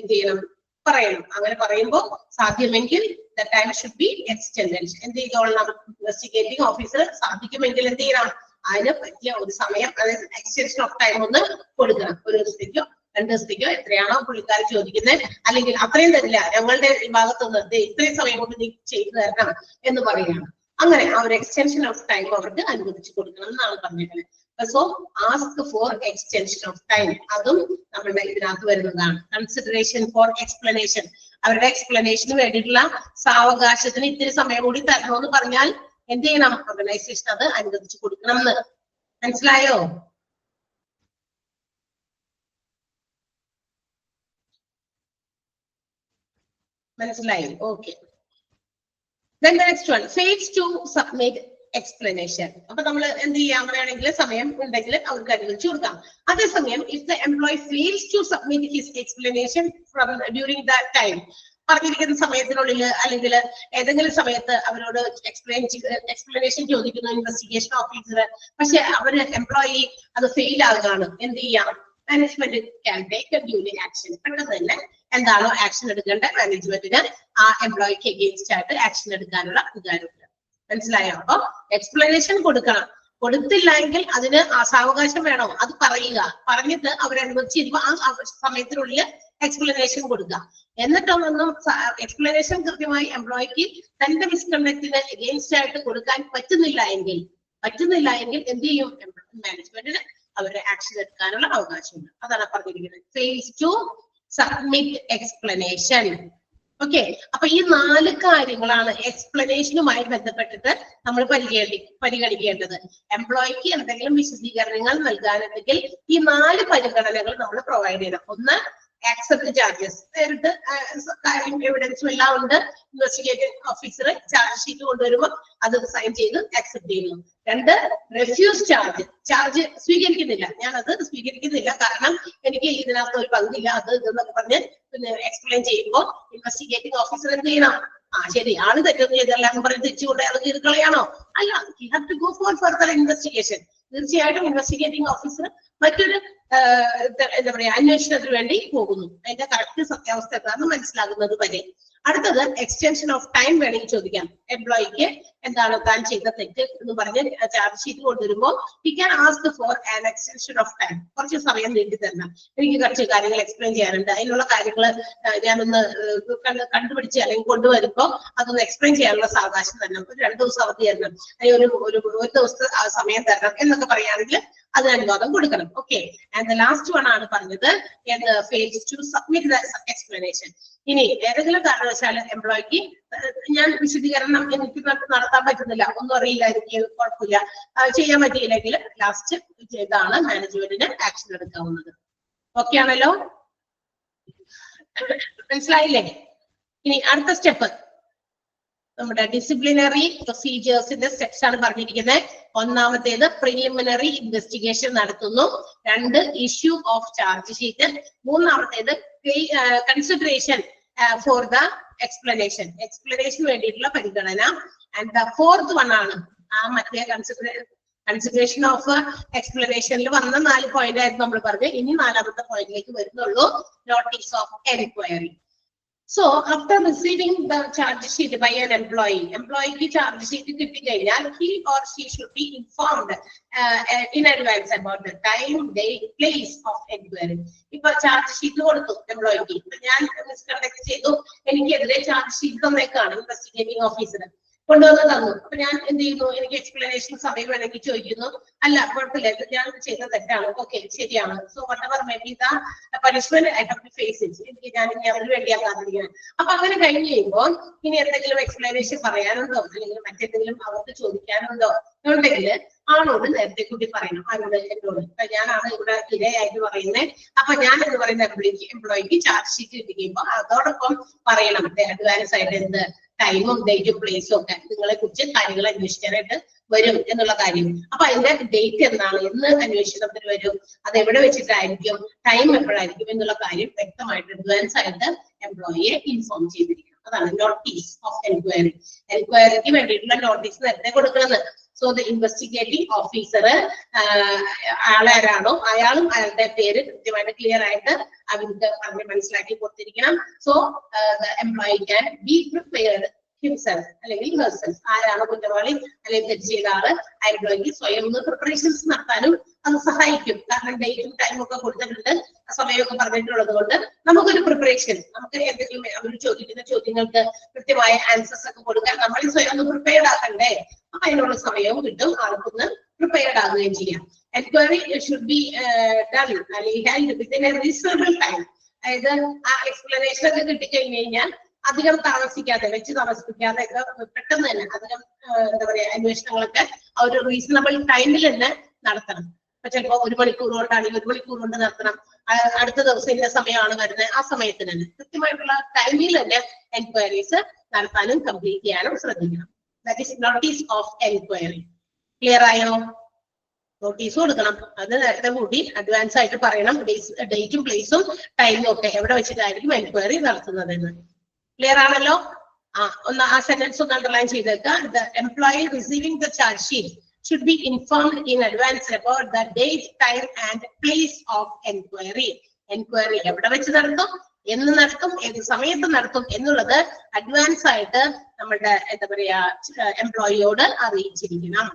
എന്ത് ചെയ്യണം, പറയണം. അങ്ങനെ പറയുമ്പോൾ സാധ്യമെങ്കിൽ the time should be extended. എന്ത് ചെയ്തോളണം, ഇൻവെസ്റ്റിഗേറ്റിംഗ് ഓഫീസർ സാധിക്കുമെങ്കിൽ എന്ത് ചെയ്യണം, അതിന് പറ്റിയ ഒരു സമയം, അതായത് എക്സ്റ്റൻഷൻ ഓഫ് ടൈം ഒന്ന് കൊടുക്കണം. 1 ദിവസത്തേക്കോ 2 ദിവസത്തേക്കോ എത്രയാണോ പുള്ളിക്കാർ ചോദിക്കുന്നത്, അല്ലെങ്കിൽ അത്രയും തരില്ല, ഞങ്ങളുടെ ഭാഗത്തുനിന്ന് ഇത്രയും സമയം കൊണ്ട് നീ ചെയ്തു തരണം എന്ന് പറയുകയാണ്. അങ്ങനെ ആ ഒരു എക്സ്റ്റൻഷൻ ഓഫ് ടൈം അവർക്ക് അനുവദിച്ചു കൊടുക്കണം എന്നാണ് പറഞ്ഞിട്ടുള്ളത്. So ask for extension of time, അതും നമ്മുടെ ഇതിനകത്ത് വരുന്നതാണ്. കൺസിഡറേഷൻ ഫോർ എക്സ്പ്ലനേഷൻ, അവരുടെ എക്സ്പ്ലനേഷന് വേണ്ടിയിട്ടുള്ള സാവകാശത്തിന് ഇത്തിരി സമയം കൂടി തരണമെന്ന് പറഞ്ഞാൽ എന്ത് ചെയ്യണം, ഓർഗനൈസേഷൻ അത് അനുവദിച്ചു കൊടുക്കണം എന്ന്. മനസ്സിലായോ? മനസ്സിലായി? Okay. Then the next one, fails to submit explanation. അപ്പൊ നമ്മൾ എന്ത് ചെയ്യാൻ വേണമെങ്കിൽ സമയം ഉണ്ടെങ്കിൽ അവർക്ക് അനുവദിച്ചു കൊടുക്കാം. അതേസമയം if the employee fails to submit his explanation from during that time, പറഞ്ഞിരിക്കുന്ന സമയത്തിനുള്ളിൽ അല്ലെങ്കിൽ ഏതെങ്കിലും സമയത്ത് അവരോട് എക്സ്പ്ലനേഷൻ ചോദിക്കുന്നു ഇൻവെസ്റ്റിഗേഷൻ ഓഫീസർ, പക്ഷെ അവര് എംപ്ലോയി അത് ഫെയിൽ ആകുകയാണ്, എന്ത് ചെയ്യാം, management can take duly action. പെട്ടെന്ന് തന്നെ എന്താണോ ആക്ഷൻ എടുക്കേണ്ടത് മാനേജ്മെന്റിന് ആ എംപ്ലോയിക്ക് എഗെയിൻസ്റ്റ് ആയിട്ട് ആക്ഷൻ എടുക്കാനുള്ള അധികാരമുണ്ട്. മനസ്സിലായോ? അപ്പൊ എക്സ്പ്ലനേഷൻ കൊടുക്കണം. കൊടുത്തില്ല എങ്കിൽ അതിന് സാവകാശം വേണോ, അത് പറയുക, പറഞ്ഞിട്ട് അവരനുവദിച്ചിരിക്കും ആ സമയത്തിനുള്ളിൽ എക്സ്പ്ലനേഷൻ കൊടുക്കുക. എന്നിട്ടൊന്നും എക്സ്പ്ലനേഷൻ കൃത്യമായി എംപ്ലോയിക്ക് തന്റെ മിസ്കണ്ടക്റ്റിന് എഗെയിൻസ്റ്റ് ആയിട്ട് കൊടുക്കാൻ പറ്റുന്നില്ല എങ്കിൽ എന്ത് ചെയ്യും, മാനേജ്മെന്റിന് അവര് ആക്ഷൻ എടുക്കാനുള്ള അവകാശമുണ്ട്. അതാണ് പറഞ്ഞിരിക്കുന്നത്. Fails to submit explanation. Okay, അപ്പൊ ഈ 4 കാര്യങ്ങളാണ് എക്സ്പ്ലനേഷനുമായി ബന്ധപ്പെട്ടിട്ട് നമ്മൾ പരിഗണിക്കേണ്ടത്. എംപ്ലോയിക്ക് എന്തെങ്കിലും വിശദീകരണങ്ങൾ നൽകാനുണ്ടെങ്കിൽ ഈ 4 പരിഗണനകൾ നമ്മൾ പ്രൊവൈഡ് ചെയ്യണം. ഒന്ന്, ആക്സെപ്റ്റ് ചാർജസ്, നേരിട്ട് കാര്യം എവിഡൻസും എല്ലാം ഉണ്ട്. ഇൻവെസ്റ്റിഗേറ്റിംഗ് ഓഫീസർ ചാർജ് ഷീറ്റ് കൊണ്ടുവരുമ്പോൾ അത് സൈൻ ചെയ്ത് ആക്സെപ്റ്റ് ചെയ്യുന്നു. 2, റെഫ്യൂസ് ചാർജ് സ്വീകരിക്കുന്നില്ല, ഞാൻ അത് സ്വീകരിക്കുന്നില്ല കാരണം എനിക്ക് ഇതിനകത്ത് ഒരു പങ്കില്ല, അത് ഇതെന്നൊക്കെ പറഞ്ഞ് പിന്നെ എക്സ്പ്ലെയിൻ ചെയ്യുമ്പോൾ ഇൻവെസ്റ്റിഗേറ്റിംഗ് ഓഫീസർ എന്ത് ചെയ്യണം? ശരി, ആള് തെറ്റൊന്നും ചെയ്തല്ല എന്ന് പറഞ്ഞ് തിരിച്ചുകൊണ്ട് അയാൾ ചെയ്ത് കളയാണോ? അല്ല, he have to go for further investigation. തീർച്ചയായിട്ടും ഇൻവെസ്റ്റിഗേറ്റിംഗ് ഓഫീസർ മറ്റൊരു എന്താ പറയാ അന്വേഷണത്തിന് വേണ്ടി പോകുന്നു. അതിന്റെ കറക്റ്റ് സത്യാവസ്ഥ എന്താണെന്ന് മനസ്സിലാകുന്നത് വരെ. അടുത്തത്, എക്സ്റ്റൻഷൻ ഓഫ് ടൈം വേണമെങ്കിൽ ചോദിക്കാം. എംപ്ലോയിക്ക് എന്താണ് താൻ ചെയ്ത തെറ്റ് എന്ന് പറഞ്ഞ് ചാർജ് ഷീറ്റ് കൊണ്ടുവരുമ്പോൾ he can ask for an extension of time. കുറച്ച് സമയം നീട്ടി തരണം, എനിക്ക് കുറച്ച് കാര്യങ്ങൾ എക്സ്പ്ലെയിൻ ചെയ്യാനുണ്ട്, അതിനുള്ള കാര്യങ്ങൾ ഞാനൊന്ന് കണ്ടുപിടിച്ച് അല്ലെങ്കിൽ കൊണ്ടുവരുമ്പോൾ അതൊന്ന് എക്സ്പ്ലെയിൻ ചെയ്യാനുള്ള സാവകാശം തരണം. ഒരു 2 ദിവസം അവധി തരണം, അല്ലെങ്കിൽ ഒരു ദിവസത്തെ സമയം തരണം എന്നൊക്കെ പറയുകയാണെങ്കിൽ അതിന് അനുവാദം കൊടുക്കണം. Okay, and the last one ആണ് പറഞ്ഞത് fails to submit the explanation. ഇനി ഏതെങ്കിലും കാരണവശാൽ എംപ്ലോയിക്ക് ഞാൻ വിശദീകരണം എനിക്ക് നടത്താൻ പറ്റുന്നില്ല, ഒന്നും അറിയില്ല, എനിക്ക് കുഴപ്പമില്ല, ചെയ്യാൻ പറ്റിയില്ലെങ്കിൽ ലാസ്റ്റ് ഇതാണ് മാനേജ്മെന്റിന് ആക്ഷൻ എടുക്കാവുന്നത്. ഓക്കെ ആണല്ലോ, മനസ്സിലായില്ലേ? ഇനി അടുത്ത സ്റ്റെപ്പ് നമ്മുടെ ഡിസിപ്ലിനറി പ്രൊസീജിയേഴ്സിന്റെ സ്റ്റെപ്സ് ആണ് പറഞ്ഞിരിക്കുന്നത്. ഒന്നാമത്തേത് പ്രിലിമിനറി ഇൻവെസ്റ്റിഗേഷൻ നടത്തുന്നു. 2, ഇഷ്യൂ ഓഫ് ചാർജ് ഷീറ്റ്. 3ാമത്തേത് കൺസിഡറേഷൻ ഫോർ ദ എക്സ്പ്ലനേഷൻ വേണ്ടിയിട്ടുള്ള പരിഗണന. ആൻഡ് ദ 4th വൺ ആണ് മറ്റേ കൺസിഡറേഷൻ ഓഫ് എക്സ്പ്ലനേഷനിൽ വന്ന 4 പോയിന്റ് ആയിരുന്നു നമ്മൾ പറഞ്ഞത്. ഇനി 4ാമത്തെ പോയിന്റിലേക്ക് വരുന്നുള്ളൂ, notice of enquiry. So after receiving the charge sheet by an employee charge sheet കിട്ടിക്കഴിഞ്ഞാൽ he or she should be informed in advance about the time, date, place of enquiry. ഇപ്പൊ ചാർജ് ഷീറ്റ് കൊടുത്തു എംപ്ലോയിക്ക്, ഞാൻ മിസ്കണ്ടക്ട് ചെയ്തു, എനിക്കെതിരെ ചാർജ് ഷീറ്റ് തന്നേക്കാണ് ഇൻവെസ്റ്റിഗേറ്റിംഗ് ഓഫീസർ കൊണ്ടുവന്ന് തന്നു. അപ്പൊ ഞാൻ എന്ത് ചെയ്യുന്നു? എനിക്ക് എക്സ്പ്ലനേഷൻ സമയം വേണമെങ്കിൽ ചോദിക്കുന്നു. അല്ല, കുഴപ്പമില്ല, ഞാൻ ചെയ്ത തെറ്റാണ്, ഓക്കെ ശരിയാണ്, so whatever may be the punishment I have to face it. എനിക്ക് ഞാൻ ഇനി അവന് വേണ്ടിയാണ് കാത്തിരിക്കുന്നത്. അപ്പൊ അങ്ങനെ കഴിഞ്ഞ് കഴിയുമ്പോൾ ഇനി എന്തെങ്കിലും എക്സ്പ്ലനേഷൻ പറയാനുണ്ടോ അല്ലെങ്കിൽ മറ്റെന്തെങ്കിലും അവർക്ക് ചോദിക്കാനുണ്ടോ ഉണ്ടെങ്കിൽ ആളോട് നേരത്തെ കൂട്ടി പറയണം. ആരോട്? എന്നോട്. ഞാനാണ് ഇവിടെ ഇരയായിട്ട് പറയുന്നത്. അപ്പൊ ഞാൻ എന്ന് പറയുന്ന എംപ്ലോയിക്ക് ചാർജ് ഷീറ്റ് കിട്ടിക്കുമ്പോൾ അതോടൊപ്പം പറയണം അഡ്വാൻസ് ആയിട്ട് എന്ത് ടൈമും ഡേറ്റും പ്ലേസും ഒക്കെ നിങ്ങളെ കുറിച്ച് കാര്യങ്ങൾ അന്വേഷിക്കാനായിട്ട് വരും എന്നുള്ള കാര്യം. അപ്പൊ അതിന്റെ ഡേറ്റ് എന്നാണ്, എന്ന് അന്വേഷണത്തിന് വരും, അത് എവിടെ വെച്ചിട്ടായിരിക്കും, ടൈം എപ്പോഴായിരിക്കും എന്നുള്ള കാര്യം വ്യക്തമായിട്ട് അഡ്വാൻസ് ആയിട്ട് എംപ്ലോയിയെ ഇൻഫോം ചെയ്തിരിക്കണം. അതാണ് നോട്ടീസ് ഓഫ് എൻക്വയറി. എൻക്വയറിക്ക് വേണ്ടിയിട്ടുള്ള നോട്ടീസ് നേരത്തെ കൊടുക്കുന്നത്. സോ ദ ഇൻവെസ്റ്റിഗേറ്റിംഗ് ഓഫീസർ ആളാരാണോ അയാളും അയാളുടെ പേര് കൃത്യമായിട്ട് ക്ലിയർ ആയിട്ട് അവർക്ക് പറഞ്ഞ് മനസ്സിലാക്കി കൊടുത്തിരിക്കണം. So the employee can be prepared himself അല്ലെങ്കിൽ ഹെർസെൽഫ്. ആരാണ് കുറ്റവാളി അല്ലെങ്കിൽ തെറ്റ് ചെയ്ത ആള്, ആ എംപ്ലോയിക്ക് സ്വയം ഒന്ന് പ്രിപ്പറേഷൻസ് നടത്താനും അത് സഹായിക്കും. കാരണം ഡേറ്റും ടൈമും ഒക്കെ കൊടുത്തിട്ടുണ്ട്, സമയമൊക്കെ പറഞ്ഞിട്ടുള്ളത് കൊണ്ട് നമുക്കൊരു പ്രിപ്പറേഷൻ, നമുക്ക് എന്തെങ്കിലും അവർ ചോദിക്കുന്ന ചോദ്യങ്ങൾക്ക് കൃത്യമായ ആൻസേഴ്സ് ഒക്കെ കൊടുക്കാൻ നമ്മൾ സ്വയം ഒന്ന് പ്രിപ്പയർഡ് ആക്കണ്ടേ? അപ്പൊ അതിനുള്ള സമയവും കിട്ടും, ആൾക്കൊന്ന് പ്രിപ്പയർഡ് ആകുകയും ചെയ്യാം. എൻക്വയറി ഷുഡ് ബി ഡൺ അല്ലെങ്കിൽ hand within A reasonable time. അതായത് ആ എക്സ്പ്ലനേഷൻ ഒക്കെ കിട്ടിക്കഴിഞ്ഞു കഴിഞ്ഞാൽ അധികം താമസിക്കാതെ, വെച്ച് താമസിപ്പിക്കാതെ പെട്ടെന്ന് തന്നെ അധികം എന്താ പറയാ അന്വേഷണങ്ങളൊക്കെ ആ ഒരു റീസണബിൾ ടൈമിൽ തന്നെ നടത്തണം. അപ്പൊ ചിലപ്പോ 1 മണിക്കൂർ കൊണ്ടാണെങ്കിൽ 1 മണിക്കൂർ കൊണ്ട് നടത്തണം. അടുത്ത ദിവസം ഇന്ന സമയമാണ് വരുന്നത്, ആ സമയത്തിന് തന്നെ കൃത്യമായിട്ടുള്ള ടൈമിൽ തന്നെ എൻക്വയറീസ് നടത്താനും കംപ്ലീറ്റ് ചെയ്യാനും ശ്രദ്ധിക്കണം. That is notice of enquiry. Clear ആയോ? നോട്ടീസ് കൊടുക്കണം, അത് നേരത്തെ കൂടി അഡ്വാൻസ് ആയിട്ട് പറയണം, ഡേറ്റും പ്ലേസും ടൈമും ഒക്കെ എവിടെ വെച്ചിട്ടായിരിക്കും എൻക്വയറി നടത്തുന്നതെന്ന്. ക്ലിയർ ആണല്ലോ? ഒന്ന് ആ സെന്റൻസ് ഒന്ന് അണ്ടർലൈൻ ചെയ്തേക്കാം. The employee receiving the charge sheet should be informed in advance about the date, time and place of enquiry. Enquiry എവിടെ വെച്ച് നടത്തും, എന്ന് നടത്തും, ഏത് സമയത്ത് നടത്തും എന്നുള്ളത് അഡ്വാൻസ് ആയിട്ട് നമ്മുടെ എന്താ പറയാ എംപ്ലോയിയോട് അറിയിച്ചിരിക്കണം.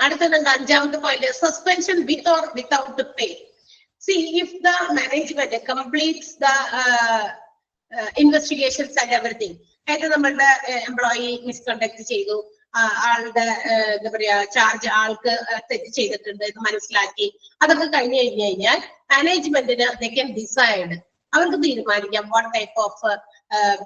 അടുത്തത് 5ാമത്തെ point, suspension with or without pay. See, if the management completes the investigations and everything. അതായത് നമ്മളുടെ എംപ്ലോയി മിസ്കണ്ടക്ട് ചെയ്തു, ആളുടെ എന്താ പറയാ ചാർജ് ആൾക്ക് തെറ്റ് ചെയ്തിട്ടുണ്ട് എന്ന് മനസ്സിലാക്കി, അതൊക്കെ കഴിഞ്ഞു കഴിഞ്ഞാൽ മാനേജ്മെന്റിന് ദേ ക്യാൻ ഡിസൈഡ്, അവർക്ക് തീരുമാനിക്കാം what type of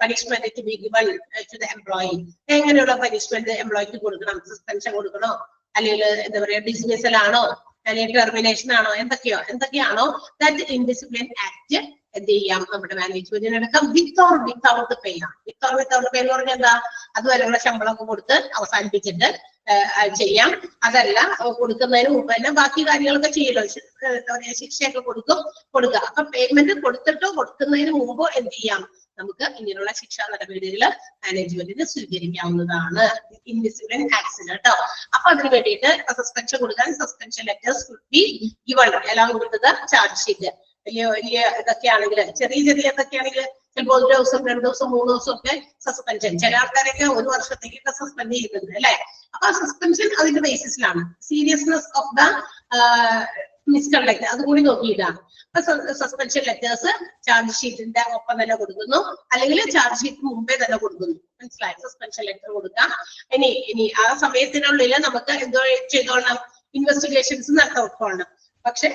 punishment to be given to the employee. എങ്ങനെയുള്ള പണിഷ്മെന്റ് എംപ്ലോയിക്ക് കൊടുക്കണം, സസ്പെൻഷൻ കൊടുക്കണോ, അല്ലെങ്കിൽ എന്താ പറയാ ഡിസ്മിസൽ ആണോ, അല്ലെങ്കിൽ ടെർമിനേഷൻ ആണോ, എന്തൊക്കെയാണോ ദാറ്റ് ഇൻഡിസിപ്ലിൻ ആക്ട് എന്ത് ചെയ്യാം നമ്മുടെ മാനേജ്മെന്റിനടക്കം വിത്ത് ഓർ വിത്തൗട്ട് പേ ആണ്. വിത്തൗട്ട് പേ എന്ന് പറഞ്ഞാൽ എന്താ, അതുവരെയുള്ള ശമ്പളമൊക്കെ കൊടുത്ത് അവസാനിപ്പിച്ചിട്ട് ചെയ്യാം. അതല്ല കൊടുക്കുന്നതിന് മുമ്പ് തന്നെ ബാക്കി കാര്യങ്ങളൊക്കെ ചെയ്യലോ, ശിക്ഷയൊക്കെ കൊടുക്കുക. അപ്പൊ പേയ്മെന്റ് കൊടുത്തിട്ടോ കൊടുക്കുന്നതിന് മുമ്പോ എന്ത് ചെയ്യാം, നമുക്ക് ഇങ്ങനെയുള്ള ശിക്ഷാ നടപടികൾ മാനേജ്മെന്റിന് സ്വീകരിക്കാവുന്നതാണ് ഇൻഡിസിപ്ലിൻ ആക്ട്സിന് കേട്ടോ. അപ്പൊ അതിന് വേണ്ടിയിട്ട് സസ്പെൻഷൻ കൊടുക്കാൻ suspension letters would be given along with the charge sheet. വലിയ ഇതൊക്കെ ആണെങ്കിൽ, ചെറിയ ഇതൊക്കെ ആണെങ്കിൽ ചിലപ്പോൾ 1 ദിവസം 2 ദിവസം 3 ദിവസം ഒക്കെ സസ്പെൻഷൻ, ചില ആൾക്കാരൊക്കെ 1 വർഷത്തേക്കൊക്കെ സസ്പെൻഡ് ചെയ്യുന്നുണ്ട് അല്ലെ. അപ്പൊ ആ സസ്പെൻഷൻ അതിന്റെ ബേസിസിലാണ്, സീരിയസ്നെസ് ഓഫ് ദ മിസ്കണ്ടക്ട് അതുകൂടി നോക്കിയിട്ടാണ്. സസ്പെൻഷൻ ലെറ്റേഴ്സ് ചാർജ് ഷീറ്റിന്റെ ഒപ്പം തന്നെ കൊടുക്കുന്നു, അല്ലെങ്കിൽ ചാർജ് ഷീറ്റ് മുമ്പേ തന്നെ കൊടുക്കുന്നു. മനസ്സിലായി? സസ്പെൻഷൻ ലെറ്റർ കൊടുക്കാം. ഇനി ആ സമയത്തിനുള്ളിൽ നമുക്ക് എന്തോ ചെയ്തോളണം, ഇൻവെസ്റ്റിഗേഷൻസ് നടത്തിക്കൊള്ളണം. പക്ഷെ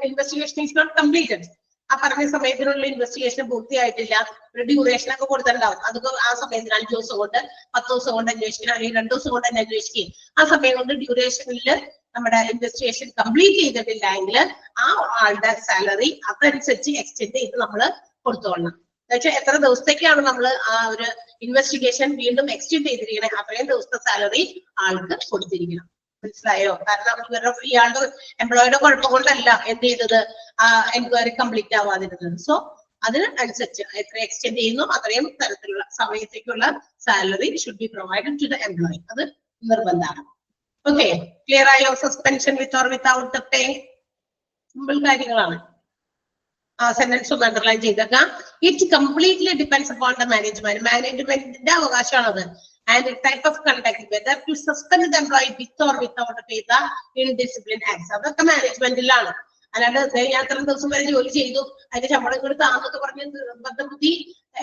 ഇൻവെസ്റ്റിഗേഷൻ ഈസ് നോട്ട് കംപ്ലീറ്റഡ്. ആ പറഞ്ഞ സമയത്തിനുള്ള ഇൻവെസ്റ്റിഗേഷൻ പൂർത്തിയായിട്ടില്ല, ഒരു ഡ്യൂറേഷൻ ഒക്കെ കൊടുത്തിട്ടുണ്ടാവും. അതൊക്കെ ആ സമയത്തിന് 5 ദിവസം കൊണ്ട് 10 ദിവസം കൊണ്ട് അന്വേഷിക്കണം, അല്ലെങ്കിൽ 2 ദിവസം കൊണ്ട് തന്നെ അന്വേഷിക്കുകയും ആ സമയം കൊണ്ട് ഡ്യൂറേഷനിൽ നമ്മുടെ ഇൻവെസ്റ്റിഗേഷൻ കംപ്ലീറ്റ് ചെയ്തിട്ടില്ല എങ്കിൽ ആ ആളുടെ സാലറി അതനുസരിച്ച് എക്സ്റ്റെൻഡ് ചെയ്ത് നമ്മൾ കൊടുത്തോളണം. എന്നുവെച്ചാൽ എത്ര ദിവസത്തേക്കാണ് നമ്മൾ ആ ഒരു ഇൻവെസ്റ്റിഗേഷൻ വീണ്ടും എക്സ്റ്റെൻഡ് ചെയ്തിരിക്കണേ, അത്രയും ദിവസത്തെ സാലറി ആൾക്ക് കൊടുത്തിരിക്കണം. മനസ്സിലായോ? കാരണം ഇയാളുടെ എംപ്ലോയിയുടെ കുഴപ്പം കൊണ്ടല്ല എന്ത് ചെയ്തത്, ആ എൻക്വയറി കംപ്ലീറ്റ് ആവാതിരുന്നത്. സോ അതിന് അനുസരിച്ച് എത്ര എക്സ്റ്റെൻഡ് ചെയ്യുന്നു അത്രയും തരത്തിലുള്ള സമയത്തേക്കുള്ള salary should be provided to the employee. അത് നിർബന്ധമാണ്. ഓക്കെ, ക്ലിയർ ആയോ? Suspension with or without pay, simple കാര്യങ്ങളാണ്. ആ സെന്റൻസ് ഒന്ന് അണ്ടർലൈൻ ചെയ്തേക്കാം. It completely depends upon the management. മാനേജ്മെന്റിന്റെ അവകാശമാണത്. And a type of conduct, whether to suspend the employee with or without pay the indiscipline acts. അതൊക്കെ മാനേജ്മെന്റിലാണ്. അല്ലാണ്ട് ഞാൻ അത്ര ദിവസം വരെ ജോലി ചെയ്തു അതിന്റെ ശമ്പളം കൊടുത്താന്നൊക്കെ പറഞ്ഞ് ബുദ്ധി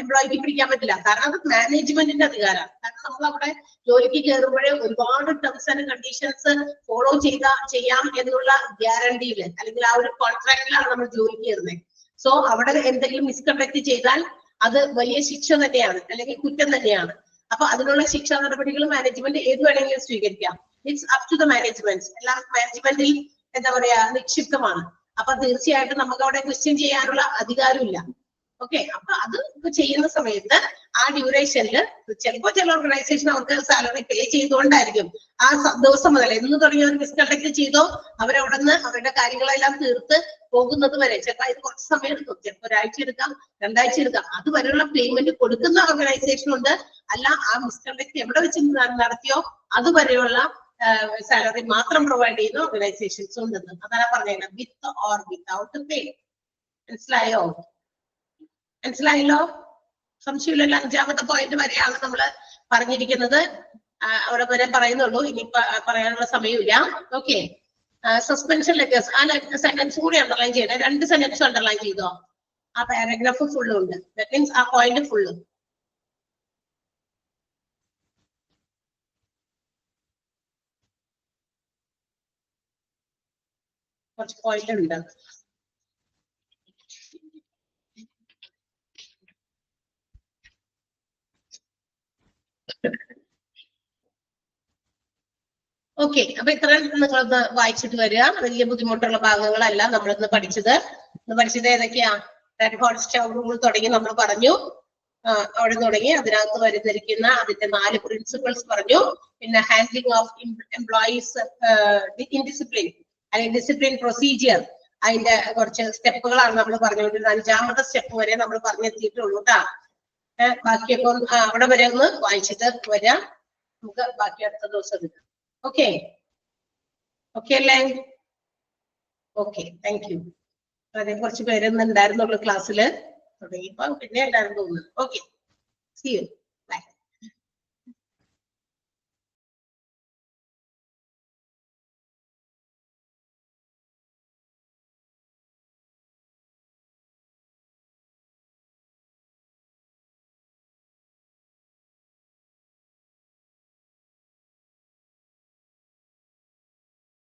എംപ്ലോയിക്ക് പിടിക്കാൻ പറ്റില്ല. കാരണം അത് മാനേജ്മെന്റിന്റെ അധികാരമാണ്. കാരണം നമ്മൾ അവിടെ ജോലിക്ക് കയറുമ്പോഴേ ഒരുപാട് ടേംസ് ആൻഡ് കണ്ടീഷൻസ് ഫോളോ ചെയ്യാം എന്നുള്ള ഗ്യാരണ്ടിയില് അല്ലെങ്കിൽ ആ ഒരു കോൺട്രാക്റ്റിലാണ് നമ്മൾ ജോലിക്ക് കയറുന്നത്. സോ അവിടെ എന്തെങ്കിലും മിസ്കണ്ടക്ട് ചെയ്താൽ അത് വലിയ ശിക്ഷ തന്നെയാണ്, അല്ലെങ്കിൽ കുറ്റം തന്നെയാണ്. അപ്പൊ അതിനുള്ള ശിക്ഷാ നടപടികൾ മാനേജ്മെന്റ് ഏത് വേണമെങ്കിലും സ്വീകരിക്കാം. It's up to the management. എല്ലാം മാനേജ്മെന്റിൽ എന്താ പറയാ നിക്ഷിപ്തമാണ്. അപ്പൊ തീർച്ചയായിട്ടും നമുക്ക് അവിടെ ക്വസ്റ്റ്യൻ ചെയ്യാനുള്ള അധികാരമില്ല. ഓക്കെ, അപ്പൊ അത് ചെയ്യുന്ന സമയത്ത് ആ ഡ്യൂറേഷനിൽ ചിലപ്പോ ചില ഓർഗനൈസേഷൻ അവർക്ക് സാലറി പേ ചെയ്തുകൊണ്ടായിരിക്കും ആ ദിവസം മുതൽ എന്ന് തുടങ്ങി ഒരു മിസ്കണ്ടക്ട് ചെയ്തോ അവരവിടെ നിന്ന് അവരുടെ കാര്യങ്ങളെല്ലാം തീർത്ത് പോകുന്നത് വരെ. ചിലപ്പോൾ ഇത് കുറച്ച് സമയം എടുക്കും, ചിലപ്പോൾ 1 ആഴ്ച എടുക്കാം, 2 ആഴ്ച എടുക്കാം. അതുവരെയുള്ള പേയ്മെന്റ് കൊടുക്കുന്ന ഓർഗനൈസേഷൻ ഉണ്ട്. അല്ല, ആ മിസ്കണ്ടക്ട് എവിടെ വെച്ച് നടത്തിയോ അതുവരെയുള്ള സാലറി മാത്രം പ്രൊവൈഡ് ചെയ്യുന്ന ഓർഗനൈസേഷൻസ് ഉണ്ടെന്ന്. അതാണ് പറഞ്ഞത്, വിത്ത് ഓർ വിത്തൗട്ട് പേ. മനസ്സിലായല്ലോ? സംശയമില്ലല്ലോ? 5ാമത്തെ പോയിന്റ് വരെയാണ് നമ്മൾ പറഞ്ഞിരിക്കുന്നത്. അവിടെ വരെ പറയുന്നുള്ളൂ, ഇനി പറയാനുള്ള സമയമില്ല. ഓക്കെ, സസ്പെൻഷൻ ലെറ്റേഴ്സ്, ആ സെന്റൻസ് കൂടി അണ്ടർലൈൻ ചെയ്യണേ. 2 സെന്റൻസ് അണ്ടർലൈൻ ചെയ്തോ. ആ പാരഗ്രാഫ് ഫുള്ളും ഉണ്ട്. ദാറ്റ് മീൻസ് ആ പോയിന്റ് ഫുള്ള്. കുറച്ച് പോയിന്റ് ഉണ്ട്. ഓക്കെ, അപ്പൊ ഇത്ര നിങ്ങളൊന്ന് വായിച്ചിട്ട് വരിക. വലിയ ബുദ്ധിമുട്ടുള്ള ഭാഗങ്ങളല്ല നമ്മളിന്ന് പഠിച്ചത്. ഏതൊക്കെയാ? റൂൾ തുടങ്ങി നമ്മൾ പറഞ്ഞു, അവിടെ തുടങ്ങി അതിനകത്ത് വരുന്നിരിക്കുന്ന അതിന്റെ 4 പ്രിൻസിപ്പിൾസ് പറഞ്ഞു. പിന്നെ ഹാൻഡ്ലിംഗ് ഓഫ് എംപ്ലോയീസ് ഇൻഡിസിപ്ലിൻ അല്ലെങ്കിൽ ഡിസിപ്ലിൻ പ്രൊസീജിയർ, അതിന്റെ കുറച്ച് സ്റ്റെപ്പുകളാണ് നമ്മൾ പറഞ്ഞുകൊണ്ടിരുന്നത്. 5ാമത്തെ സ്റ്റെപ്പ് വരെ നമ്മൾ പറഞ്ഞെത്തിയിട്ടുള്ളൂ കേട്ടാ. ബാക്കിയൊക്കെ അവിടെ വരെ ഒന്ന് വായിച്ചിട്ട് വരാം. നമുക്ക് ബാക്കി അടുത്ത ദിവസം എടുക്കാം. ഓക്കെ അല്ലേ? Okay, thank you. അതെ, കുറച്ച് പേരൊന്നും ഉണ്ടായിരുന്നുള്ളൂ ക്ലാസ്സിൽ തുടങ്ങിയപ്പോ, പിന്നെ എല്ലാവരും തോന്നുന്നു. Okay, see U.